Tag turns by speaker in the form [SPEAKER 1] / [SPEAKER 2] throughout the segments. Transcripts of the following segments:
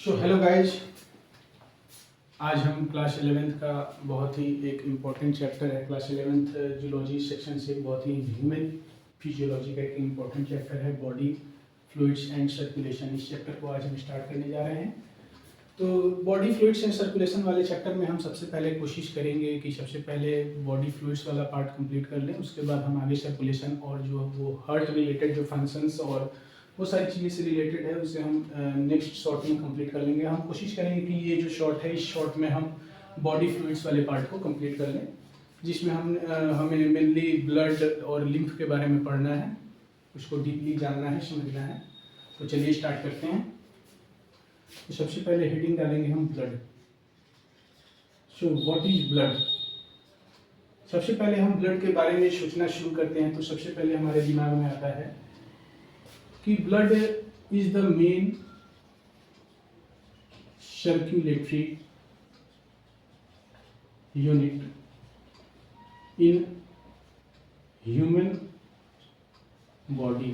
[SPEAKER 1] So hello guys, आज हम class 11th का बहुत ही एक इम्पॉर्टेंट चैप्टर है। क्लास 11th जूलॉजी सेक्शन से बहुत ही ह्यूमन फिजियोलॉजी का एक इम्पॉर्टेंट चैप्टर है बॉडी फ्लूइड्स एंड सर्कुलेशन। इस चैप्टर को आज हम स्टार्ट करने जा रहे हैं। तो बॉडी फ्लूइड्स एंड सर्कुलेशन वाले चैप्टर में हम सबसे पहले कोशिश करेंगे कि सबसे पहले बॉडी फ्लूइड्स वाला पार्ट कंप्लीट कर लें। उसके बाद हम आगे सर्कुलेशन और जो वो हार्ट रिलेटेड जो फंक्शंस और वो सारी चीज़ें से रिलेटेड है उसे हम नेक्स्ट शॉर्ट में कंप्लीट कर लेंगे। हम कोशिश करेंगे कि ये जो शॉर्ट है इस शॉर्ट में हम बॉडी फ्लूइड्स वाले पार्ट को कंप्लीट कर लें, जिसमें हमें मेनली ब्लड और लिम्फ के बारे में पढ़ना है, उसको डीपली जानना है, समझना है। तो चलिए स्टार्ट करते हैं। तो सबसे पहले हेडिंग डालेंगे हम blood. So what is blood. सबसे पहले हम ब्लड के बारे में सोचना शुरू करते हैं तो सबसे पहले हमारे दिमाग में आता है कि blood is the main circulatory unit in human body.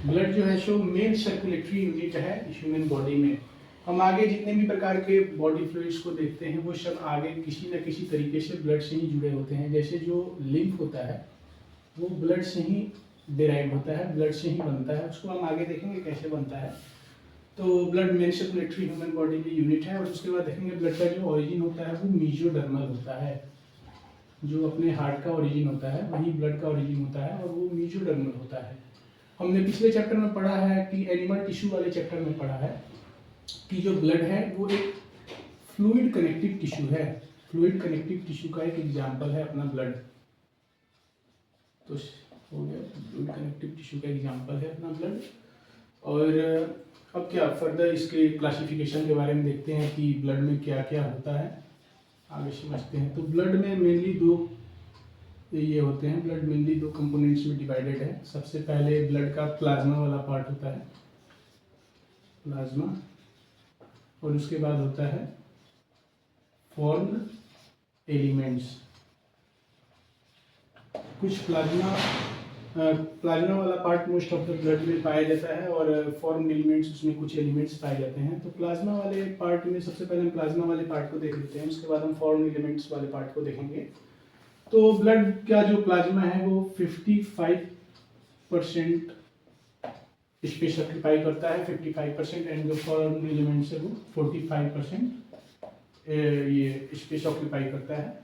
[SPEAKER 1] Blood जो है सो मेन सर्कुलेटरी यूनिट है ह्यूमन बॉडी में। हम आगे जितने भी प्रकार के बॉडी फ्लूइड्स को देखते हैं वो सब आगे किसी न किसी तरीके से ब्लड से ही जुड़े होते हैं। जैसे जो लिम्फ होता है वो ब्लड से ही डिराइव होता है, ब्लड से ही बनता है। उसको हम आगे देखेंगे कैसे बनता है। तो blood main circulatory human body की यूनिट है। और उसके बाद देखेंगे ब्लड का जो ओरिजिन होता है वो मीजोडर्मल होता है। जो अपने हार्ट का ओरिजिन होता है वही ब्लड का ओरिजिन होता है और वो मीजोडर्मल होता है। हमने पिछले चैप्टर में पढ़ा है कि एनिमल टिश्यू वाले चैप्टर में पढ़ा है कि जो ब्लड है वो एक फ्लूइड कनेक्टिव टिश्यू है। फ्लूइड कनेक्टिव टिश्यू का एक एग्जाम्पल है अपना ब्लड। तो हो गया, फ्लूइड कनेक्टिव टिश्यू का एग्जाम्पल है अपना ब्लड। और अब क्या फर्दर इसके क्लासिफिकेशन के बारे में देखते हैं कि ब्लड में क्या क्या होता है, आगे समझते हैं। तो ब्लड में मेनली दो ये होते हैं। ब्लड मेनली दो कंपोनेंट्स में डिवाइडेड है। सबसे पहले ब्लड का प्लाज्मा वाला पार्ट होता है, प्लाज्मा, और उसके बाद होता है फॉर्म्ड एलिमेंट्स। कुछ प्लाज्मा वाला part most of the blood में पाया जाता है और फॉर्म्ड एलिमेंट्स, उसमें कुछ एलिमेंट्स पाए जाते हैं। तो प्लाज्मा वाले पार्ट में सबसे पहले हम प्लाज्मा वाले पार्ट को देख लेते हैं, उसके बाद हम फॉर्म्ड एलिमेंट्स वाले पार्ट को देखेंगे। तो ब्लड का जो प्लाज्मा है वो 55% स्पेस ऑक्यूपाई करता है, 55%, एंड जो फॉर्म्ड एलिमेंट्स है वो 45% ये स्पेस ऑक्यूपाई करता है।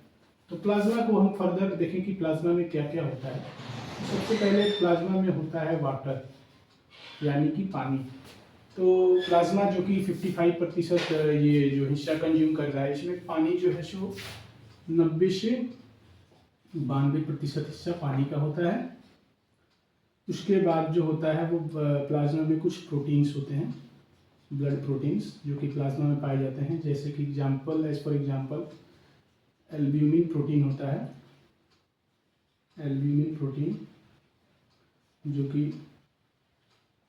[SPEAKER 1] तो प्लाज्मा को हम फर्दर देखें कि प्लाज्मा में क्या क्या होता है। सबसे पहले प्लाज्मा में होता है वाटर, यानी कि पानी। तो प्लाज्मा जो कि 55% ये जो हिस्सा कंज्यूम कर रहा है, इसमें पानी जो है सो 90 से 92% हिस्सा पानी का होता है। उसके बाद जो होता है वो प्लाज्मा में कुछ प्रोटीन्स होते हैं, ब्लड प्रोटीन्स, जो कि प्लाज्मा में पाए जाते हैं। जैसे कि as for example albumin protein होता है, एल्ब्यूमिन प्रोटीन जो कि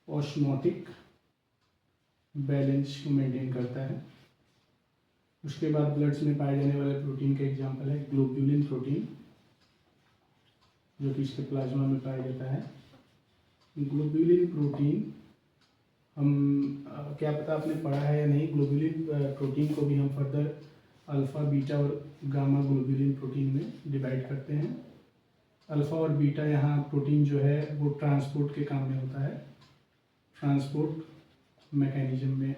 [SPEAKER 1] ऑस्मोटिक बैलेंस को मेंटेन करता है। उसके बाद ब्लड्स में पाए जाने वाले प्रोटीन का एग्जांपल है ग्लोब्यूलिन प्रोटीन, जो कि इसके प्लाज्मा में पाया जाता है। ग्लोब्यूलिन प्रोटीन हम क्या पता आपने पढ़ा है या नहीं। ग्लोब्यूलिन प्रोटीन को भी हम फर्दर अल्फ़ा, बीटा और गामा ग्लोब्यूलिन प्रोटीन में डिवाइड करते हैं। अल्फ़ा और बीटा यहाँ प्रोटीन जो है वो ट्रांसपोर्ट के काम में होता है, ट्रांसपोर्ट मैकेनिज्म में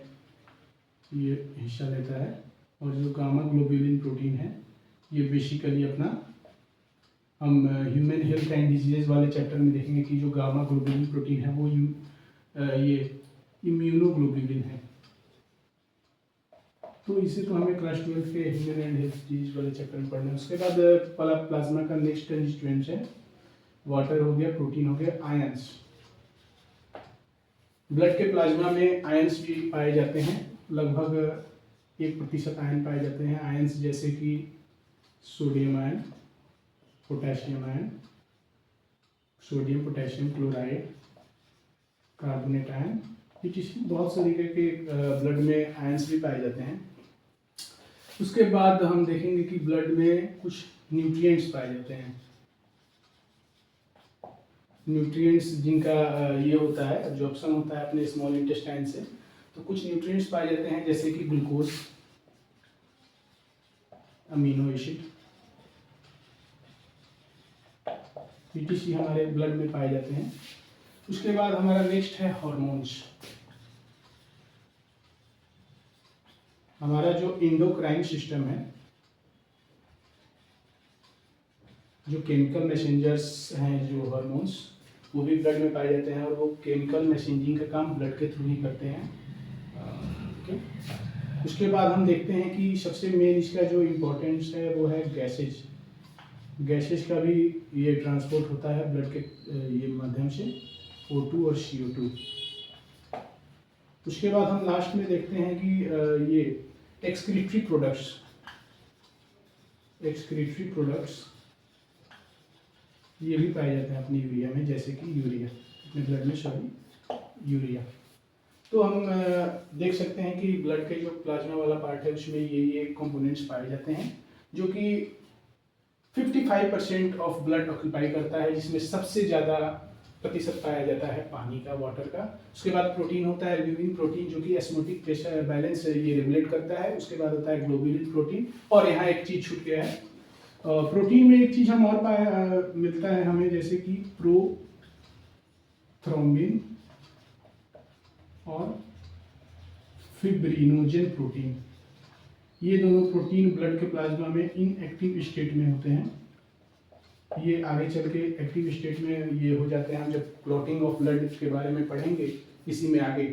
[SPEAKER 1] ये हिस्सा लेता है। और जो गामा ग्लोब्यूलिन प्रोटीन है ये बेसिकली अपना हम ह्यूमन हेल्थ एंड डिजीज़ वाले चैप्टर में देखेंगे कि जो गामा ग्लोब्यूलिन प्रोटीन है वो ये इम्यूनोग्लोब्यूलिन है। तो इसे तो हमें क्लास 12 के ह्यूमन एंड हेल्थ डिजीज वाले चैप्टर में पढ़ना है। उसके बाद प्लाज्मा का नेक्स्ट कंस्टिट्यूएंट्स है वाटर हो गया, प्रोटीन हो गया, आयंस। ब्लड के प्लाज्मा में आयंस भी पाए जाते हैं, लगभग 1% आयन पाए जाते हैं। आयंस जैसे कि sodium ion, potassium ion, sodium potassium chloride, carbonate ion, बहुत से तरीके के ब्लड में आयंस भी पाए जाते हैं। उसके बाद हम देखेंगे कि ब्लड में कुछ न्यूट्रिएंट्स पाए जाते हैं। न्यूट्रिएंट्स जिनका ये होता है, एब्जॉर्प्शन होता है अपने स्मॉल इंटेस्टाइन से। तो कुछ न्यूट्रिएंट्स पाए जाते हैं जैसे कि ग्लूकोज, अमीनो एसिड, पीटीसी हमारे ब्लड में पाए जाते हैं। उसके बाद हमारा नेक्स्ट है हार्मोन्स। हमारा जो एंडोक्राइन सिस्टम है, जो केमिकल मैसेंजर्स हैं, जो हार्मोन्स, वो भी ब्लड में पाए जाते हैं और वो केमिकल मैसेंजिंग का काम ब्लड के थ्रू ही करते हैं। ओके। उसके बाद हम देखते हैं कि सबसे मेन इसका जो इम्पोर्टेंस है वो है गैसेज। गैसेज का भी ये ट्रांसपोर्ट होता है ब्लड के ये माध्यम से, O2 और CO2। उसके बाद हम लास्ट में देखते हैं कि ये एक्सक्रीटरी प्रोडक्ट्स ये भी पाए जाते हैं अपनी यूरिया में, जैसे कि यूरिया, अपने ब्लड में यूरिया। तो हम देख सकते हैं कि ब्लड के जो प्लाज्मा वाला पार्ट है उसमें ये कंपोनेंट्स पाए जाते हैं, जो कि 55% ऑफ ब्लड ऑक्यूपाई करता है, जिसमें सबसे ज़्यादा प्रतिशत पाया जाता है पानी का, वाटर का। उसके बाद प्रोटीन होता है, एल्ब्यूमिन प्रोटीन, जो कि एस्मोटिक प्रेशर बैलेंस ये रेगुलेट करता है। उसके बाद होता है ग्लोबुलिन प्रोटीन, और यहाँ एक चीज़ छूट गया है, प्रोटीन में एक चीज़ हम और मिलता है हमें, जैसे कि प्रोथ्रोम्बिन और फिब्रिनोजन प्रोटीन। ये दोनों प्रोटीन ब्लड के प्लाज्मा में इनएक्टिव स्टेट में होते हैं। ये आगे चल के एक्टिव स्टेट में ये हो जाते हैं। हम जब क्लॉटिंग ऑफ ब्लड के बारे में पढ़ेंगे इसी में आगे,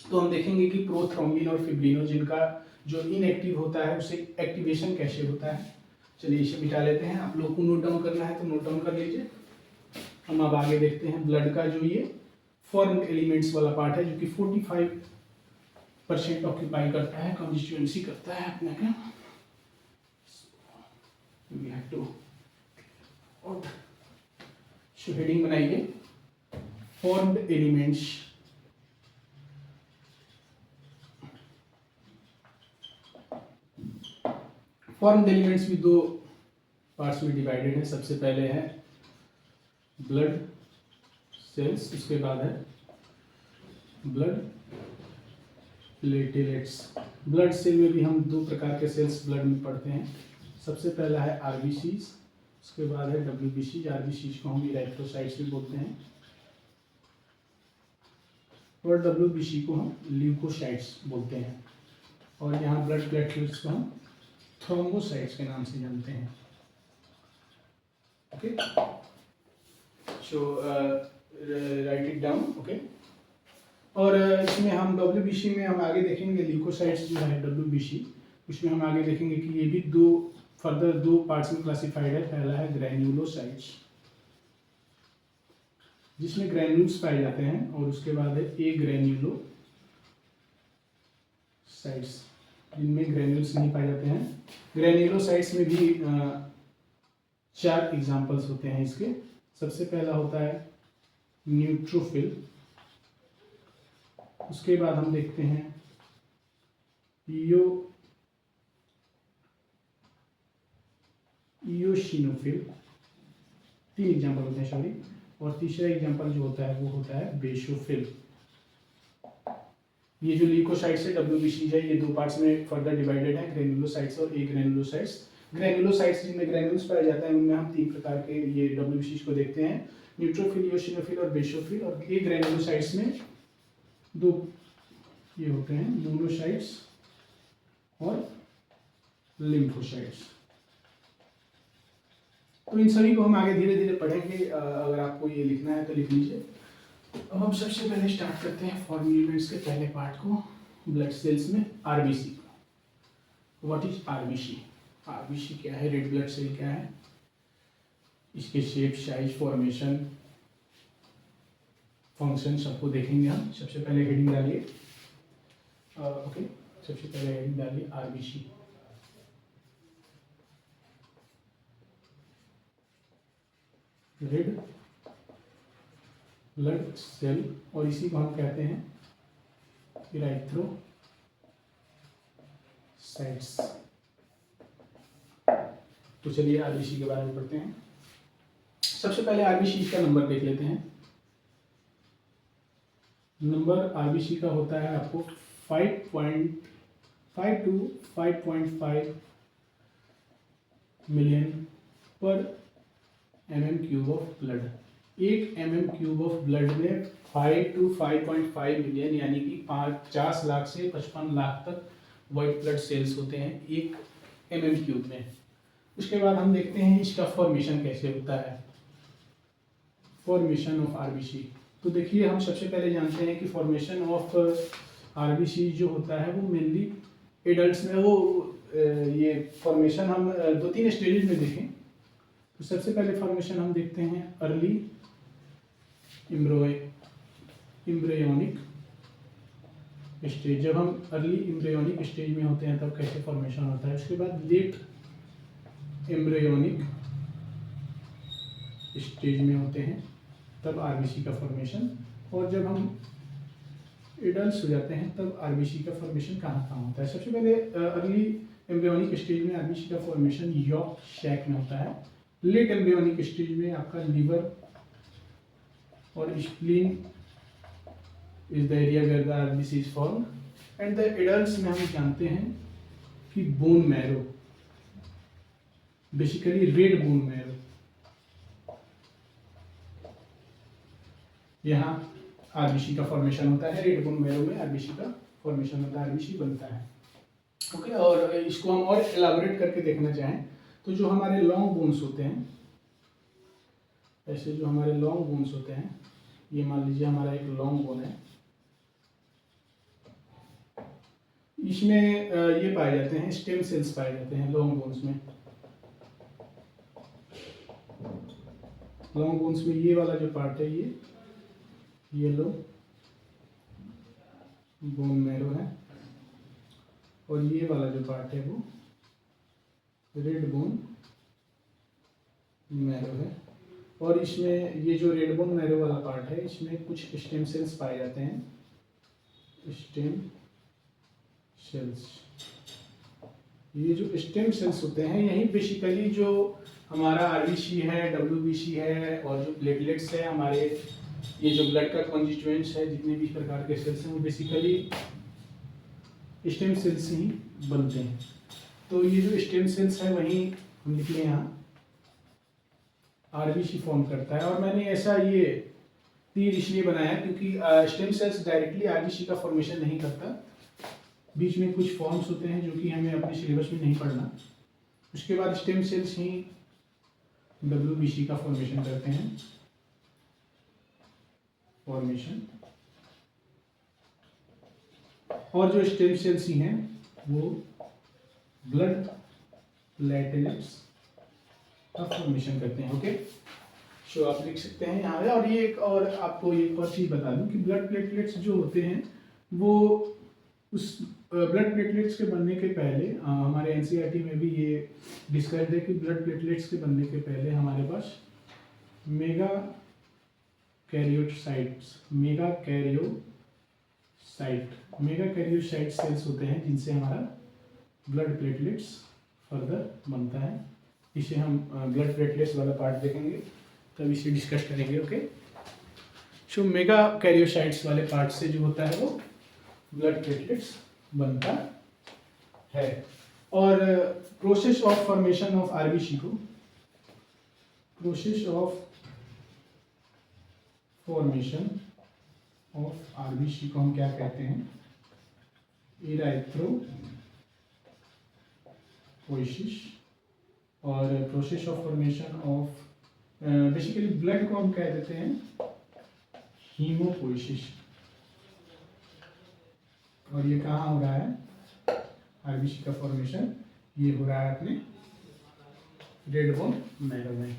[SPEAKER 1] तो हम देखेंगे कि प्रोथ्रोम्बिन और फिब्रिनोजन का जो इनएक्टिव होता है उसे एक्टिवेशन कैसे होता है। चलिए इसे मिटा लेते हैं। आप लोग को नोट डाउन करना है तो नोट डाउन कर लीजिए। हम अब आगे देखते हैं ब्लड का जो ये फॉर्म एलिमेंट्स वाला पार्ट है, जो कि 45% ऑक्यूपाई करता है, कंस्टिट्यूएंसी करता है अपने का। वी हैव टू हेडिंग बनाइए, फॉर्म्ड एलिमेंट्स। फॉर्म्ड एलिमेंट्स भी दो पार्ट्स में डिवाइडेड है। सबसे पहले है ब्लड सेल्स, उसके बाद है ब्लड प्लेटलेट्स। ब्लड सेल में भी हम दो प्रकार के सेल्स ब्लड में पढ़ते हैं। सबसे पहला है आरबीसीज, उसके बाद है डब्ल्यूबीसी। आरबीसीज को हम इरेथ्रोसाइट्स भी बोलते हैं और डब्ल्यूबीसी को हम ल्यूकोसाइट्स बोलते हैं। और यहाँ ब्लड प्लेटलेट्स को हम थ्रोम्बोसाइट्स के नाम से जानते हैं। Okay, so right it down. Okay, और इसमें हम डब्ल्यूबीसी में हम आगे देखेंगे, ल्यूकोसाइट्स जो है डब्ल्यूबीसी, उसमें हम आगे देखेंगे कि ये भी दो पार्ट्स में क्लासिफाइड है। पहला है ग्रैन्युलोसाइट्स, जिसमें ग्रैन्यूल्स पाए जाते हैं, और उसके बाद है ए ग्रैन्युलोसाइट्स, जिनमें ग्रैन्यूल्स नहीं पाए जाते हैं। ग्रैन्युलोसाइट्स में भी 4 एग्जाम्पल्स होते हैं इसके। सबसे पहला होता है न्यूट्रोफिल, उसके बाद हम देखते हैं इयोसिनोफिल। 3 एग्जाम्पल होते हैं, सॉरी। और तीसरा एग्जाम्पल जो होता है वो होता है बेसोफिल। ये जो ल्यूकोसाइट्स है डब्ल्यूबीसी है, ये 2 पार्ट्स में फर्दर डिवाइडेड है, ग्रैन्युलोसाइट्स और ए ग्रैन्युलोसाइट्स। ग्रैन्युलोसाइट्स जिनमें ग्रैन्यूल्स पाए जाते हैं उनमें हम 3 प्रकार के ये डब्ल्यूबीसी को देखते हैं, न्यूट्रोफिल, इयोसिनोफिल और बेसोफिल। और ए ग्रैन्युलोसाइट्स में 2 ये होते हैं, मोनोसाइट्स और लिम्फोसाइट्स। तो इन सभी को हम आगे धीरे धीरे पढ़ेंगे। अगर आपको ये लिखना है तो लिख लीजिए। अब हम सबसे पहले स्टार्ट करते हैं फॉर्म एलिमेंट्स के पहले पार्ट को, ब्लड सेल्स में आरबीसी को। What is RBC? आरबीसी क्या है? रेड ब्लड सेल क्या है? इसके शेप, साइज, फॉर्मेशन, फंक्शन सबको देखेंगे हम। सबसे पहले हेडिंग डालिए। ओके, सबसे पहले हेडिंग डालिए आरबीसी। रेड ब्लड सेल, और इसी को हम कहते हैं इरेथ्रोसाइट्स। तो चलिए आरबीसी के बारे में पढ़ते हैं। सबसे पहले आरबीसी का नंबर देख लेते हैं। नंबर आरबीसी का होता है आपको 5.5 to 5.5 मिलियन पर mm³ of blood. 1 mm³ of blood में 5 to 5.5 मिलियन यानी कि 50 लाख से 55 लाख तक वाइट ब्लड सेल्स होते हैं 1 mm³ में। उसके बाद हम देखते हैं इसका फॉर्मेशन कैसे होता है, फॉर्मेशन ऑफ आरबीसी। तो देखिए हम सबसे पहले जानते हैं कि फॉर्मेशन ऑफ आरबीसी जो होता है वो मेनली एडल्ट्स में ये फॉर्मेशन हम 2-3 स्टेजेस में देखें। तो सबसे पहले फॉर्मेशन हम देखते हैं अर्ली एम्ब्रियोनिक स्टेज। जब हम अर्ली एम्ब्रियोनिक स्टेज में होते हैं तब कैसे फॉर्मेशन होता है। उसके बाद लेट एम्ब्रियोनिक स्टेज में होते हैं तब आरबीसी का फॉर्मेशन, और जब हम एडल्ट्स हो जाते हैं तब आरबीसी का फॉर्मेशन कहाँ होता है। सबसे पहले अर्ली एम्ब्रियोनिक स्टेज में आरबीसी का फॉर्मेशन यॉर्क शैक में होता है। लेट एम्ब्रियोनिक स्टेज में आपका लिवर और spleen is the area where the RBC is form. And the adults में हम जानते हैं कि bone marrow, basically red bone marrow, यहाँ आरबीसी का फॉर्मेशन होता है। रेड बोन मैरो में आरबीसी का फॉर्मेशन होता है, आरबीसी बनता है। ओके, और इसको हम और एलाबोरेट करके देखना चाहें तो जो हमारे लॉन्ग बोन्स होते हैं, ऐसे जो हमारे लॉन्ग बोन्स होते हैं, ये मान लीजिए हमारा एक लॉन्ग बोन है, इसमें ये पाए जाते हैं स्टेम सेल्स पाए जाते हैं लॉन्ग बोन्स में। लॉन्ग बोन्स में ये वाला जो पार्ट है ये येलो बोन मैरो है, और ये वाला जो पार्ट है वो रेड बोन मैरो है। और इसमें ये जो रेड बोन मैरो वाला पार्ट है इसमें कुछ स्टेम सेल्स पाए जाते हैं, स्टेम सेल्स। ये जो स्टेम सेल्स होते हैं यही बेसिकली जो हमारा आरबीसी है, डब्ल्यूबीसी है और जो प्लेटलेट्स है, हमारे ये जो ब्लड का कॉन्स्टिट्यूएंट्स है, जितने भी प्रकार के सेल्स हैं वो बेसिकली स्टेम सेल्स ही बनते हैं। तो ये जो स्टेम सेल्स है वही हम लिख लें यहाँ आरबीसी फॉर्म करता है। और मैंने ऐसा ये तीर इसलिए बनाया क्योंकि स्टेम सेल्स डायरेक्टली आरबीसी का फॉर्मेशन नहीं करता, बीच में कुछ फॉर्म्स होते हैं जो कि हमें अपने सिलेबस में नहीं पढ़ना। उसके बाद स्टेम सेल्स ही डब्ल्यूबीसी का फॉर्मेशन करते हैं, फॉर्मेशन। और जो स्टेम सेल्स ही हैं वो ब्लड प्लेटलेट्स का फॉर्मेशन करते हैं। ओके, सो आप लिख सकते हैं यहाँ पे। और ये एक और आपको एक और चीज़ बता दूं कि ब्लड प्लेटलेट्स जो होते हैं वो उस ब्लड प्लेटलेट्स के बनने के पहले हमारे एनसीईआरटी में भी ये डिस्कस्ड है कि ब्लड प्लेटलेट्स के बनने के पहले हमारे पास मेगा कैरियोसाइट सेल्स होते हैं जिनसे हमारा ब्लड प्लेटलेट्स फर्दर बनता है। इसे हम ब्लड प्लेटलेट्स वाला पार्ट देखेंगे तब इसे डिस्कस करेंगे। ओके, सो मेगा कैरियोसाइट्स वाले पार्ट से जो होता है वो ब्लड प्लेटलेट्स बनता है। और process of formation of RBC को, process of formation of RBC को हम क्या कहते हैं, इराइथ्रोपोइसिस। और process of formation of basically blood को हम कह देते हैं हीमोपोइसिस। और ये कहाँ हो रहा है, आरबीसी का फॉर्मेशन ये हो रहा है अपने रेड बोन मैरो में।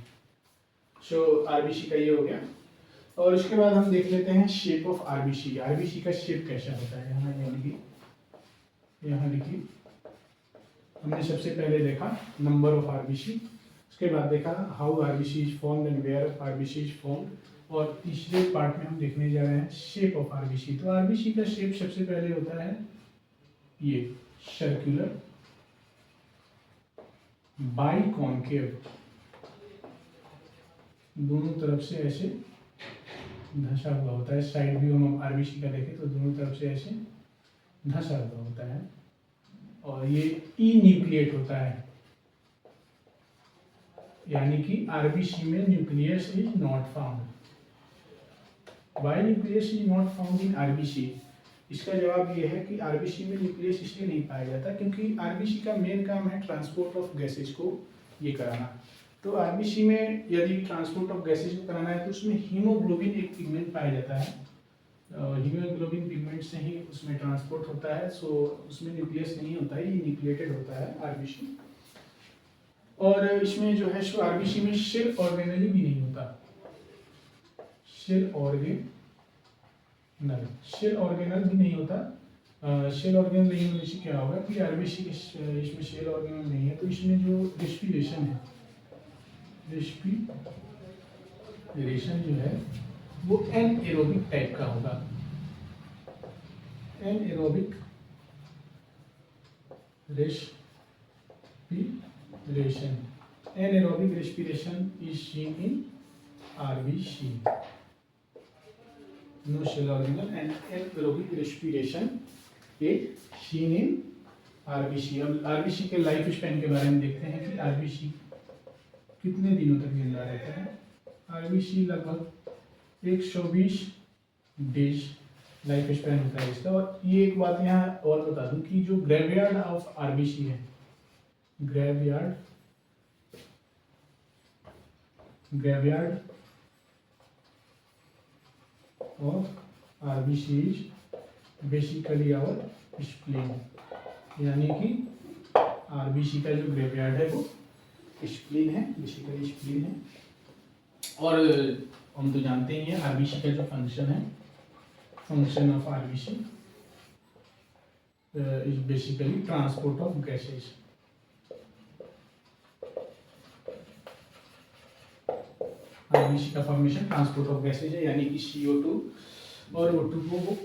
[SPEAKER 1] सो आरबीसी का ये हो गया। और उसके बाद हम देख लेते हैं शेप ऑफ आरबीसी। आरबीसी का शेप कैसा होता है, यहाँ लिखिए। हमने सबसे पहले देखा नंबर ऑफ आरबीसी, उसके बाद देखा how RBC is formed and where RBC is formed, और तीसरे पार्ट में हम देखने जा रहे हैं शेप ऑफ आरबीसी। तो आरबीसी का शेप सबसे पहले होता है ये सर्कुलर बाइकॉन्केव, दोनों तरफ से ऐसे धंसा हुआ होता है। साइड व्यू हम आरबीसी का देखें तो दोनों तरफ से ऐसे धसा हुआ होता है, और ये इन्यूक्लिएट होता है, यानी कि आरबीसी में nucleus is not found. Why nucleus is not found in RBC? इसका जवाब ये है कि आरबीसी में न्यूक्लियस इसलिए नहीं पाया जाता क्योंकि आरबीसी का मेन काम है ट्रांसपोर्ट ऑफ गैसेज को ये कराना। तो आरबीसी में यदि ट्रांसपोर्ट ऑफ गैसेज को कराना है तो उसमें हीमोग्लोबिन एक पिगमेंट पाया जाता है, हीमोग्लोबिन पिगमेंट से ही उसमें ट्रांसपोर्ट होता है। सो उसमें न्यूक्लियस नहीं होता है, ये न्यूक्लिएटेड होता है आरबीसी। और इसमें जो है सो आरबीसी में सेल ऑर्गेनेली भी नहीं होता, सेल ऑर्गेनल भी नहीं होता। सेल ऑर्गेनल नहीं होने से क्या होगा कि आरबीसी इसमें सेल ऑर्गेनल नहीं है, तो इसमें जो रेस्पिरेशन है, रेस्पिरेशन जो है वो एनएरोबिक टाइप का होगा। Anaerobic respiration, anaerobic respiration is seen in RBC, no cell organelle and anaerobic respiration is seen in RBC. अब आरबीसी के लाइफ स्पैन के बारे में देखते हैं कि आरबीसी कितने दिनों तक जिंदा रहता है। आरबीसी लगभग 120 डेज लाइफ स्पैन होता है इसका। और ये एक बात यहाँ और बता दूं कि जो ग्रेवयार्ड ऑफ आरबीसी है, graveyard of RBC is basically our spleen, यानी कि आरबीसी का जो ग्रेवयार्ड है वो स्प्लीन है, बेसिकली स्प्लीन है। और हम तो जानते ही हैं आरबीसी का जो फंक्शन है, function of RBC is basically transport of gases. RBC का फॉर्मेशन ट्रांसपोर्ट ऑफ गैसेज है, यानी कि CO2 और O2 को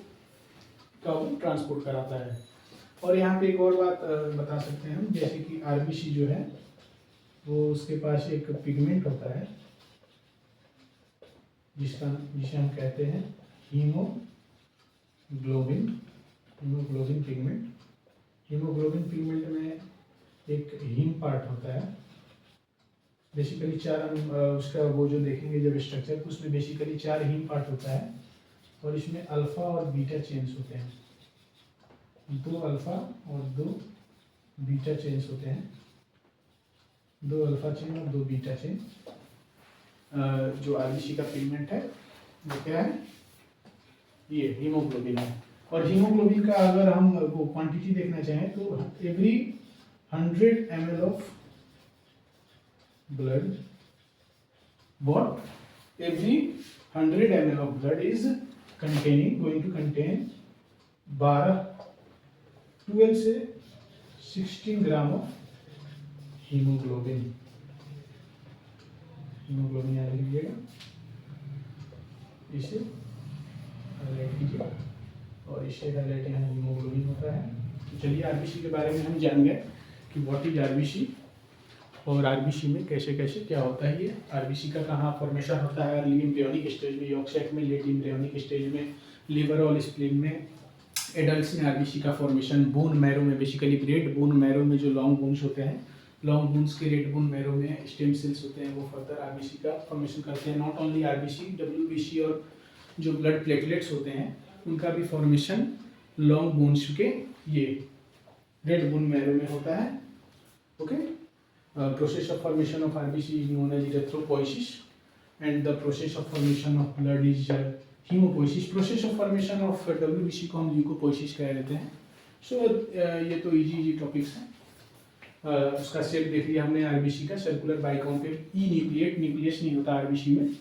[SPEAKER 1] ट्रांसपोर्ट कराता है। और यहाँ पे एक और बात बता सकते हैं हम, जैसे कि आरबीसी जो है वो उसके पास एक पिगमेंट होता है जिसे हम कहते हैं हीमोग्लोबिन पिगमेंट। हीमोग्लोबिन पिगमेंट में एक हीम पार्ट होता है। बेसिकली उसका वो जो देखेंगे जब स्ट्रक्चर, तो उसमें बेसिकली 4 हीम पार्ट होता है, और इसमें अल्फा और बीटा चेन्स होते हैं। 2 अल्फा और 2 बीटा चेन्स होते हैं, 2 अल्फा चेन और 2 बीटा चेन। जो आरबीसी का पिगमेंट है वो क्या है, ये हीमोग्लोबिन है। और हीमोग्लोबिन का अगर हम वो क्वांटिटी देखना चाहें तो every 100 ml of blood, what every 100 ml of blood is going to contain 12 से 16 ग्राम ऑफ हीमोग्लोबिन। हीमोग्लोबिन याद लीजिएगा, इसे हाईलाइट कीजिए, और इसे हाईलाइट यहाँ हीमोग्लोबिन होता है। तो चलिए आरबीसी के बारे में हम जान गए कि व्हाट इज आरबीसी, और आरबीसी में कैसे कैसे क्या होता है। ये आरबीसी का कहाँ फॉर्मेशन होता है, अर्ली एम्ब्रियोनिक स्टेज में, यॉर्क सैक में, लेट एम्ब्रियोनिक स्टेज में, लिवर और स्प्लीन में, एडल्ट्स में आरबीसी का फॉर्मेशन बोन मैरो में, बेसिकली रेड बोन मैरो में जो लॉन्ग बोन्स होते हैं, लॉन्ग बोन्स के रेड बोन मैरो में स्टेम सेल्स होते हैं, वो फर्दर आरबीसी का फॉर्मेशन करते हैं। नॉट ओनली आरबीसी, डब्ल्यूबीसी और जो ब्लड प्लेटलेट्स होते हैं उनका भी फॉर्मेशन लॉन्ग बोन्स के ये रेड बोन मैरो में होता है। Okay, process of formation of RBC is known as erythropoiesis, and the process of formation of blood is hemopoiesis. Process of formation of WBC को हम leukopoiesis कह देते हैं। So ये तो इजी टॉपिक्स हैं। उसका शेप देख लिया हमने आरबीसी का, सर्कुलर बाइकॉन्केव, न्यूक्लिएट, न्यूक्लियस नहीं होता आरबीसी में,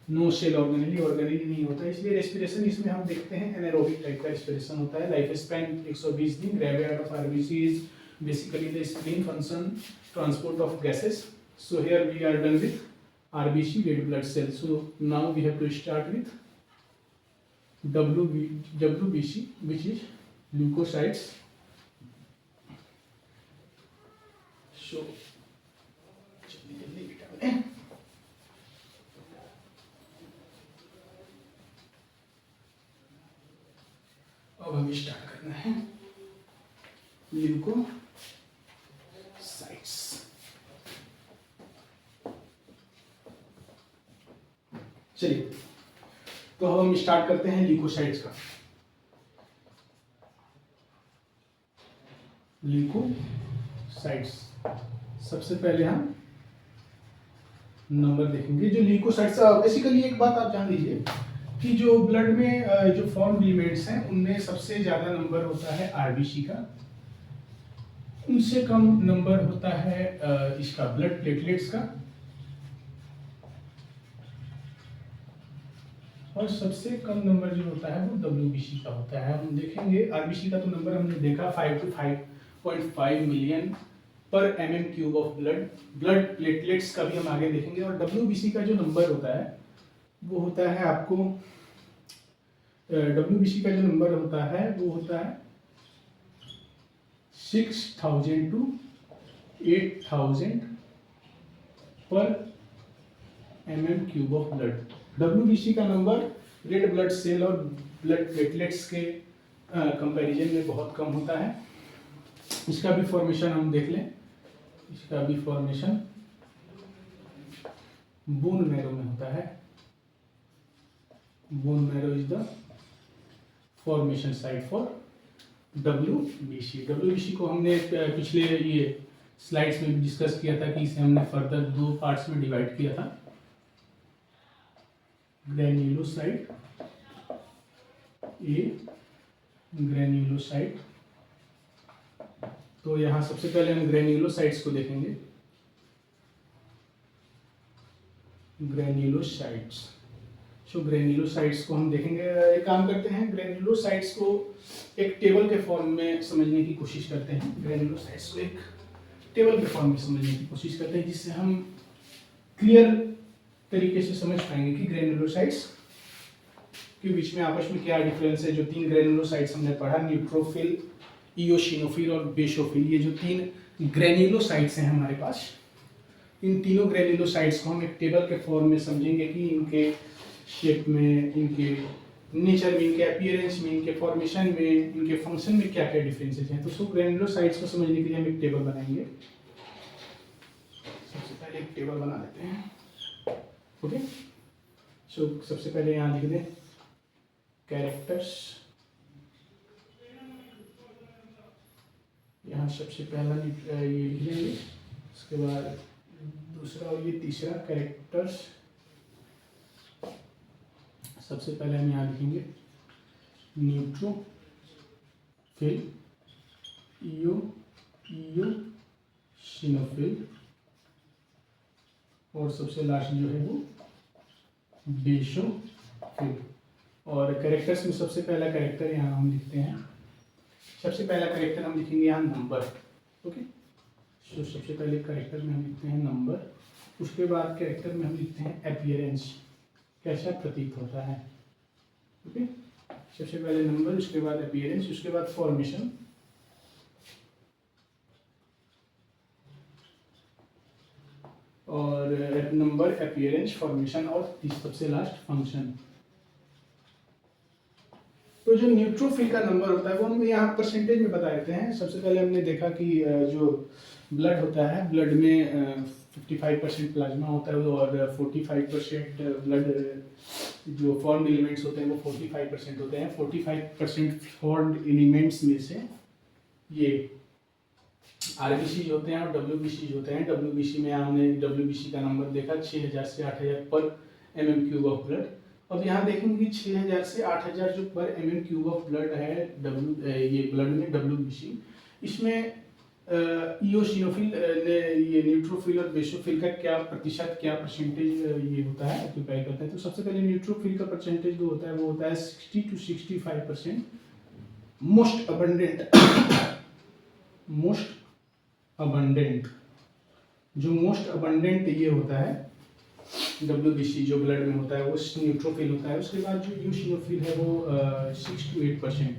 [SPEAKER 1] नो सेल ऑर्गेनेली नहीं होता, इसलिए रेस्पिरेशन इसमें हम देखते हैं एनारोबिक टाइप का रेस्पिरेशन होता है। लाइफ स्पैन 120 दिन। Graveyard of RBC is basically the spleen function, transport of gases. So here we are done with RBC, red blood cells. So now we have to start with WBC, which is leukocytes. So अब हमें start करना है। Leukocytes. चलिए, तो हम start करते हैं leukocytes का। ल्यूकोसाइट्स, सबसे पहले हम नंबर देखेंगे। जो ल्यूकोसाइट्स, बेसिकली एक बात आप जान लीजिए कि जो ब्लड में जो फॉर्म एलिमेंट्स हैं उनमें सबसे ज्यादा नंबर होता है आरबीसी का, उनसे कम नंबर होता है इसका ब्लड प्लेटलेट्स का, और सबसे कम नंबर जो होता है वो डब्ल्यूबीसी का होता है। हम देखेंगे आरबीसी का तो नंबर हमने देखा 5 to 5.5 मिलियन पर mm cube of blood. Blood platelets का भी हम आगे देखेंगे। और डब्ल्यूबीसी का जो नंबर होता है वो होता है आपको, डब्ल्यूबीसी का जो नंबर होता है वो होता है 6000 to 8000 पर mm cube of blood. WBC का नंबर रेड ब्लड सेल और ब्लड प्लेटलेट्स के कंपैरिजन में बहुत कम होता है। इसका भी फॉर्मेशन हम देख लें। इसका भी फॉर्मेशन बोन मैरो में होता है। Bone marrow is the formation site for WBC. WBC को हमने पिछले ये स्लाइड्स में भी डिस्कस किया था कि इसे हमने फर्दर 2 पार्ट्स में डिवाइड किया था, ग्रेन्युलोसाइट ए, ग्रेन्युलोसाइट। तो यहाँ सबसे पहले हम ग्रेन्युलोसाइट्स को देखेंगे। ग्रेन्युलोसाइट्स, सो ग्रेन्युलोसाइट्स को हम देखेंगे। एक काम करते हैं, ग्रेन्युलोसाइट्स को एक टेबल के फॉर्म में समझने की कोशिश करते हैं। ग्रेन्युलोसाइट्स को एक टेबल के फॉर्म में समझने की कोशिश करते हैं, जिससे हम क्लियर तरीके से समझ पाएंगे कि ग्रेन्युलोसाइट्स के बीच में आपस में क्या डिफरेंस है। जो 3 ग्रेन्युलोसाइट्स हमने पढ़ा, न्यूट्रोफिल, इयोसिनोफिल और बेसोफिल, ये जो 3 ग्रेन्युलोसाइट्स हैं हमारे पास, इन तीनों ग्रेन्युलोसाइट्स को हम एक टेबल के फॉर्म में समझेंगे कि इनके शेप में, इनके नेचर में, इनके अपीयरेंस में, इनके फॉर्मेशन में, इनके फंक्शन में क्या क्या डिफरेंसेस हैं। तो सब ग्रेन्युलोसाइट्स को समझने के लिए हम एक टेबल बनाएंगे। सबसे पहले एक टेबल बना लेते हैं। ओके, सो सबसे पहले यहाँ लिख दें कैरेक्टर्स। यहाँ सबसे पहला ये लिख लेंगे, उसके बाद दूसरा और ये तीसरा कैरेक्टर्स। सबसे पहले हम यहाँ लिखेंगे न्यूट्रोफिल, इयोसिनोफिल, और सबसे लास्ट जो है वो बेसोफिल। और कैरेक्टर्स में सबसे पहला कैरेक्टर यहाँ हम लिखते हैं, सबसे पहला कैरेक्टर हम लिखेंगे यहाँ नंबर। ओके, तो सबसे पहले कैरेक्टर में हम लिखते हैं नंबर। उसके बाद कैरेक्टर में हम लिखते हैं अपीयरेंस, कैसा प्रतीत होता है। ओके, सबसे पहले नंबर, उसके बाद अपीयरेंस, उसके बाद फॉर्मेशन, और नंबर, अपीयरेंस, फॉर्मेशन, और सबसे लास्ट फंक्शन। तो जो न्यूट्रोफिल का नंबर होता है वो हम यहाँ परसेंटेज में बता देते हैं। सबसे पहले हमने देखा कि जो ब्लड होता है, ब्लड में 55% प्लाज्मा होता है और 45% ब्लड जो फॉर्म्ड एलिमेंट्स होते हैं वो 45% होते हैं। 45% फॉर्म्ड एलिमेंट्स में से ये आरबीसी होते हैं और डब्ल्यूबीसी होते हैं। डब्ल्यूबीसी में हमने डब्ल्यूबीसी का नंबर देखा 6000 से 8000 पर mm क्यूब ऑफ ब्लड। अब यहाँ देखेंगे कि 6000 से 8000 जो पर mm क्यूब ऑफ ब्लड है ये ब्लड में डब्ल्यूबीसी, इसमें इयोसिनोफिल ने ये न्यूट्रोफिल और बेसोफिल का क्या प्रतिशत, क्या परसेंटेज ये होता है, ऑक्यूपाई करता है। तो सबसे पहले न्यूट्रोफिल का परसेंटेज जो होता है वो होता है 60 to 65%। मोस्ट अबंडेंट जो मोस्ट अबंडेंट ये होता है डब्ल्यूबीसी जो ब्लड में होता है वो न्यूट्रोफिल होता है। उसके बाद जो इयोसिनोफिल है वो 6 to 8%,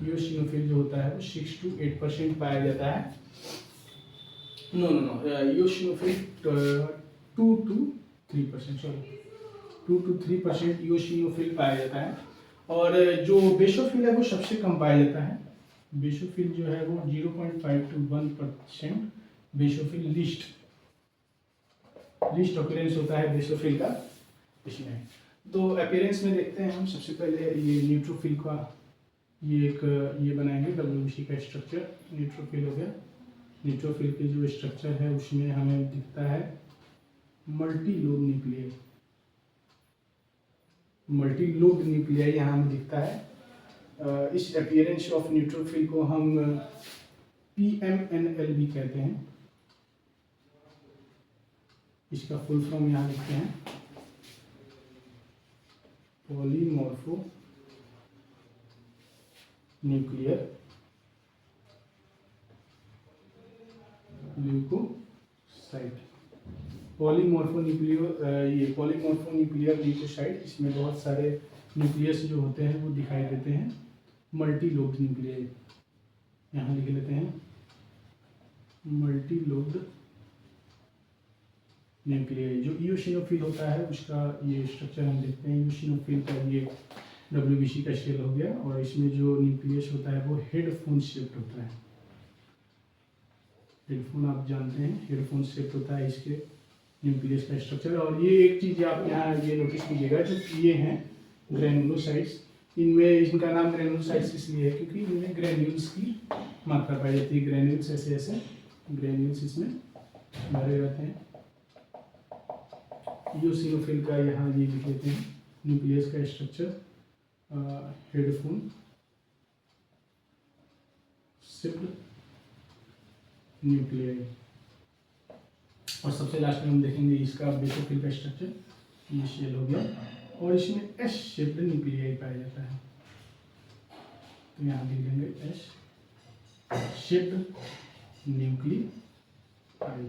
[SPEAKER 1] इयोसिनोफिल जो होता है वो 6 to 8% पाया जाता है। इयोसिनोफिल 2 to 3% इयोसिनोफिल पाया जाता है। और जो बेसोफिल है वो सबसे कम पाया जाता है, बेसोफिल जो है वो 0.5 to 1% बेसोफिल लिस्ट ऑकरेंस होता है बेसोफिल का इसमें। तो अपीयरेंस में देखते हैं हम सबसे पहले ये न्यूट्रोफिल का ये बनाएंगे डब्ल्यूबीसी का स्ट्रक्चर। न्यूट्रोफिल हो गया। न्यूट्रोफिल के जो स्ट्रक्चर है उसमें हमें दिखता है multi lobe nuclei. Multi lobe nuclei यहाँ हमें दिखता है। इस अपीयरेंस ऑफ न्यूट्रोफिल को हम PMNL भी कहते हैं। इसका फुल फॉर्म यहाँ लिखते हैं polymorpho nuclear leucocyte. Polymorpho nuclear leucocyte, इसमें बहुत सारे न्यूक्लियस जो होते हैं वो दिखाई देते हैं। मल्टी लोब्ड न्यूक्लियाई यहाँ लिख लेते हैं मल्टी लोब्ड न्यूक्लियाई। जो इओसिनोफिल होता है उसका ये स्ट्रक्चर हम देखते हैं। इओसिनोफिल का ये WBC का शेल हो गया और इसमें जो न्यूक्लियस होता है वो हेडफोन शेप्ड होता है। हेडफोन आप जानते हैं, हेडफोन शेप्ड होता है इसके न्यूक्लियस का स्ट्रक्चर। और ये एक चीज़ आप यहाँ ये नोटिस कीजिएगा, जो ये हैं ग्रेनुलोसाइट्स, इनमें इनका नाम ग्रेनुलोसाइट्स इसलिए है क्योंकि इनमें ग्रेन्यूल्स की मात्रा पाई जाती है। ग्रेन्यूल्स ऐसे ऐसे ग्रेन्यूल्स इसमें भरे रहते हैं। इओसिनोफिल का यहाँ ये लिख लेते हैं न्यूक्लियस का स्ट्रक्चर हेडफोन शिफ्ट न्यूक्लियाई। और सबसे लास्ट में हम देखेंगे इसका बेसोफिल का स्ट्रक्चर। ये शेल हो गया और इसमें S शेप्ड न्यूक्लियाई पाया जाता है। तो यहाँ लिख लेंगे S शेप्ड न्यूक्लियाई।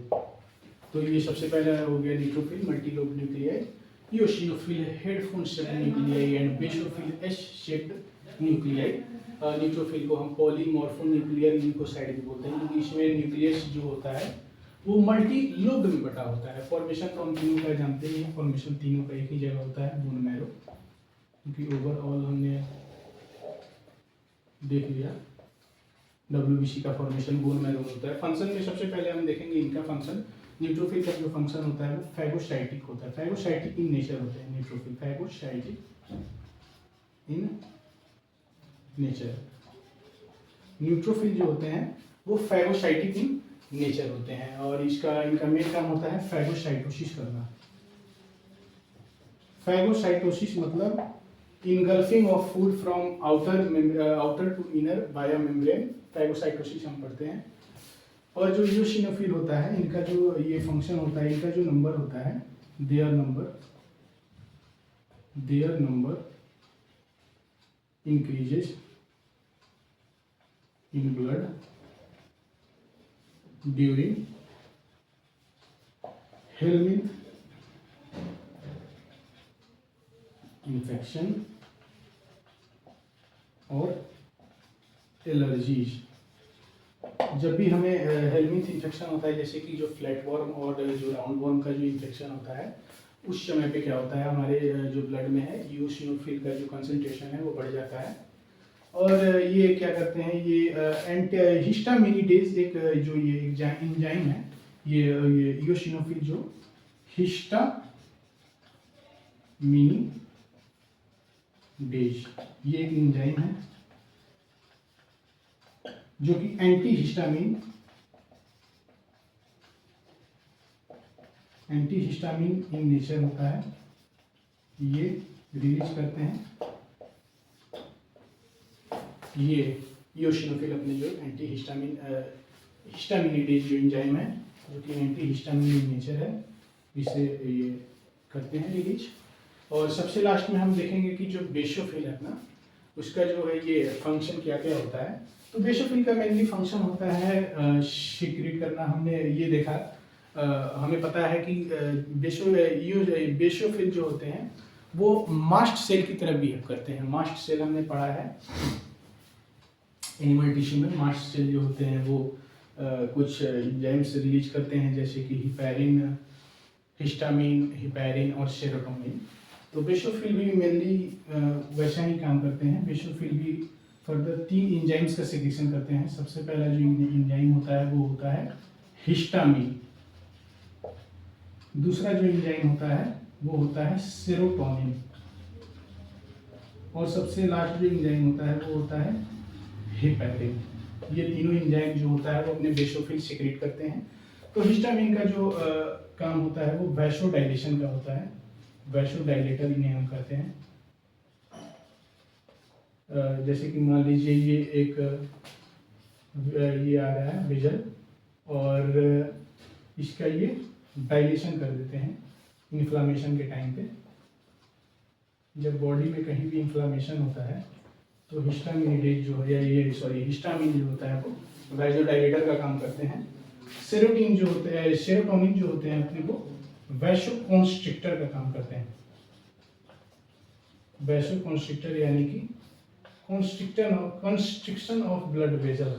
[SPEAKER 1] तो ये सबसे पहला हो गया neutrophil multi lobe nuclei, eosinophil headphone shaped nuclei and basophil S shaped nuclei. Neutrophil को हम पॉलीमॉर्फो न्यूक्लियर ल्यूकोसाइट भी बोलते हैं क्योंकि इसमें न्यूक्लियस जो होता है वो मल्टी लोब्ड में बटा होता है। फॉर्मेशन तो हम तीनों का जानते ही हैं, फॉर्मेशन तीनों का एक ही जगह होता है बोन मैरो, क्योंकि ओवरऑल हमने देख लिया WBC का फॉर्मेशन बोन मैरो होता है। फंक्शन में सबसे पहले हम देखेंगे इनका फंक्शन। न्यूट्रोफिल का जो फंक्शन होता है वो फैगोसाइटिक होता है। फैगोसाइटिक इन नेचर होते हैं neutrophil, phagocytic in nature. Neutrophil जो होते हैं वो फैगोसाइटिक इन नेचर होते हैं और इनका मेन काम होता है फैगोसाइटोसिस करना। फैगोसाइटोसिस मतलब engulfing of food from outer to inner via membrane. Phagocytosis हम पढ़ते हैं। और जो इओसिनोफिल होता है इनका जो ये फंक्शन होता है, इनका जो नंबर होता है their number increases in blood during helminth infection और एलर्जीज। जब भी हमें हेलमिंथ इन्फेक्शन होता है, जैसे कि जो फ्लैट वॉर्म और जो राउंड वॉर्म का जो इन्फेक्शन होता है, उस समय पे क्या होता है हमारे जो ब्लड में है इओसिनोफिल का जो कंसंट्रेशन है वो बढ़ जाता है। और ये क्या करते हैं, ये एंटी हिस्टामिनिडेज एक जो ये एंजाइम है, ये इओसिनोफिल जो हिस्टामिनिडेज ये एक एंजाइम है जो कि एंटी हिस्टामिन इन नेचर होता है। ये रिलीज करते हैं ये इओसिनोफिल अपने जो एंटी हिस्टामिनिडेज जो एंजाइम है जो कि एंटी हिस्टामिन इन नेचर है, इसे ये करते हैं रिलीज। और सबसे लास्ट में हम देखेंगे कि जो बेसोफिल है अपना, उसका जो है ये फंक्शन क्या क्या होता है। तो बेसोफिल का मेनली फंक्शन होता है सिक्रीट करना। हमने ये देखा, हमें पता है कि बेसोफिल जो होते हैं वो मास्ट सेल की तरह बिहेव करते हैं। मास्ट सेल हमने पढ़ा है एनिमल टिश्यू में। मास्ट सेल जो होते हैं वो कुछ एंजाइम्स रिलीज करते हैं जैसे कि हिपैरिन, हिस्टामिन, हिपैरिन और सेरोटोनिन। तो बेसोफिल भी मेनली वैसा ही काम करते हैं। बेसोफिल भी फर्दर 3 एंजाइम्स का सिक्रीशन करते हैं। सबसे पहला जो एंजाइम होता है वो होता है हिस्टामिन। दूसरा जो एंजाइम होता है वो होता है सेरोटोनिन। और सबसे लास्ट जो एंजाइम होता है वो होता है हेपेरिन। ये तीनों एंजाइम जो होता है वो अपने बेसोफिल सिक्रेट करते हैं। तो हिस्टामिन का जो काम होता है वो वैसोडाइलेशन का होता है, वैसोडाइलेटर इन्हें हम कहते हैं। जैसे कि मान लीजिए ये एक ये आ रहा है विजल, और इसका ये डाइलेशन कर देते हैं इन्फ्लामेशन के टाइम पे। जब बॉडी में कहीं भी इन्फ्लामेशन होता है तो हिस्टामिनेटेज जो है या ये हिस्टामिन जो होता है वो वैसोडाइलेटर का काम करते हैं। सेरोटोनिन जो होते हैं अपने वो वैसोकॉन्स्ट्रिक्टर का काम करते हैं। वैसोकॉन्स्ट्रिक्टर यानी कि कंस्ट्रिक्शन ऑफ ब्लड वेसल।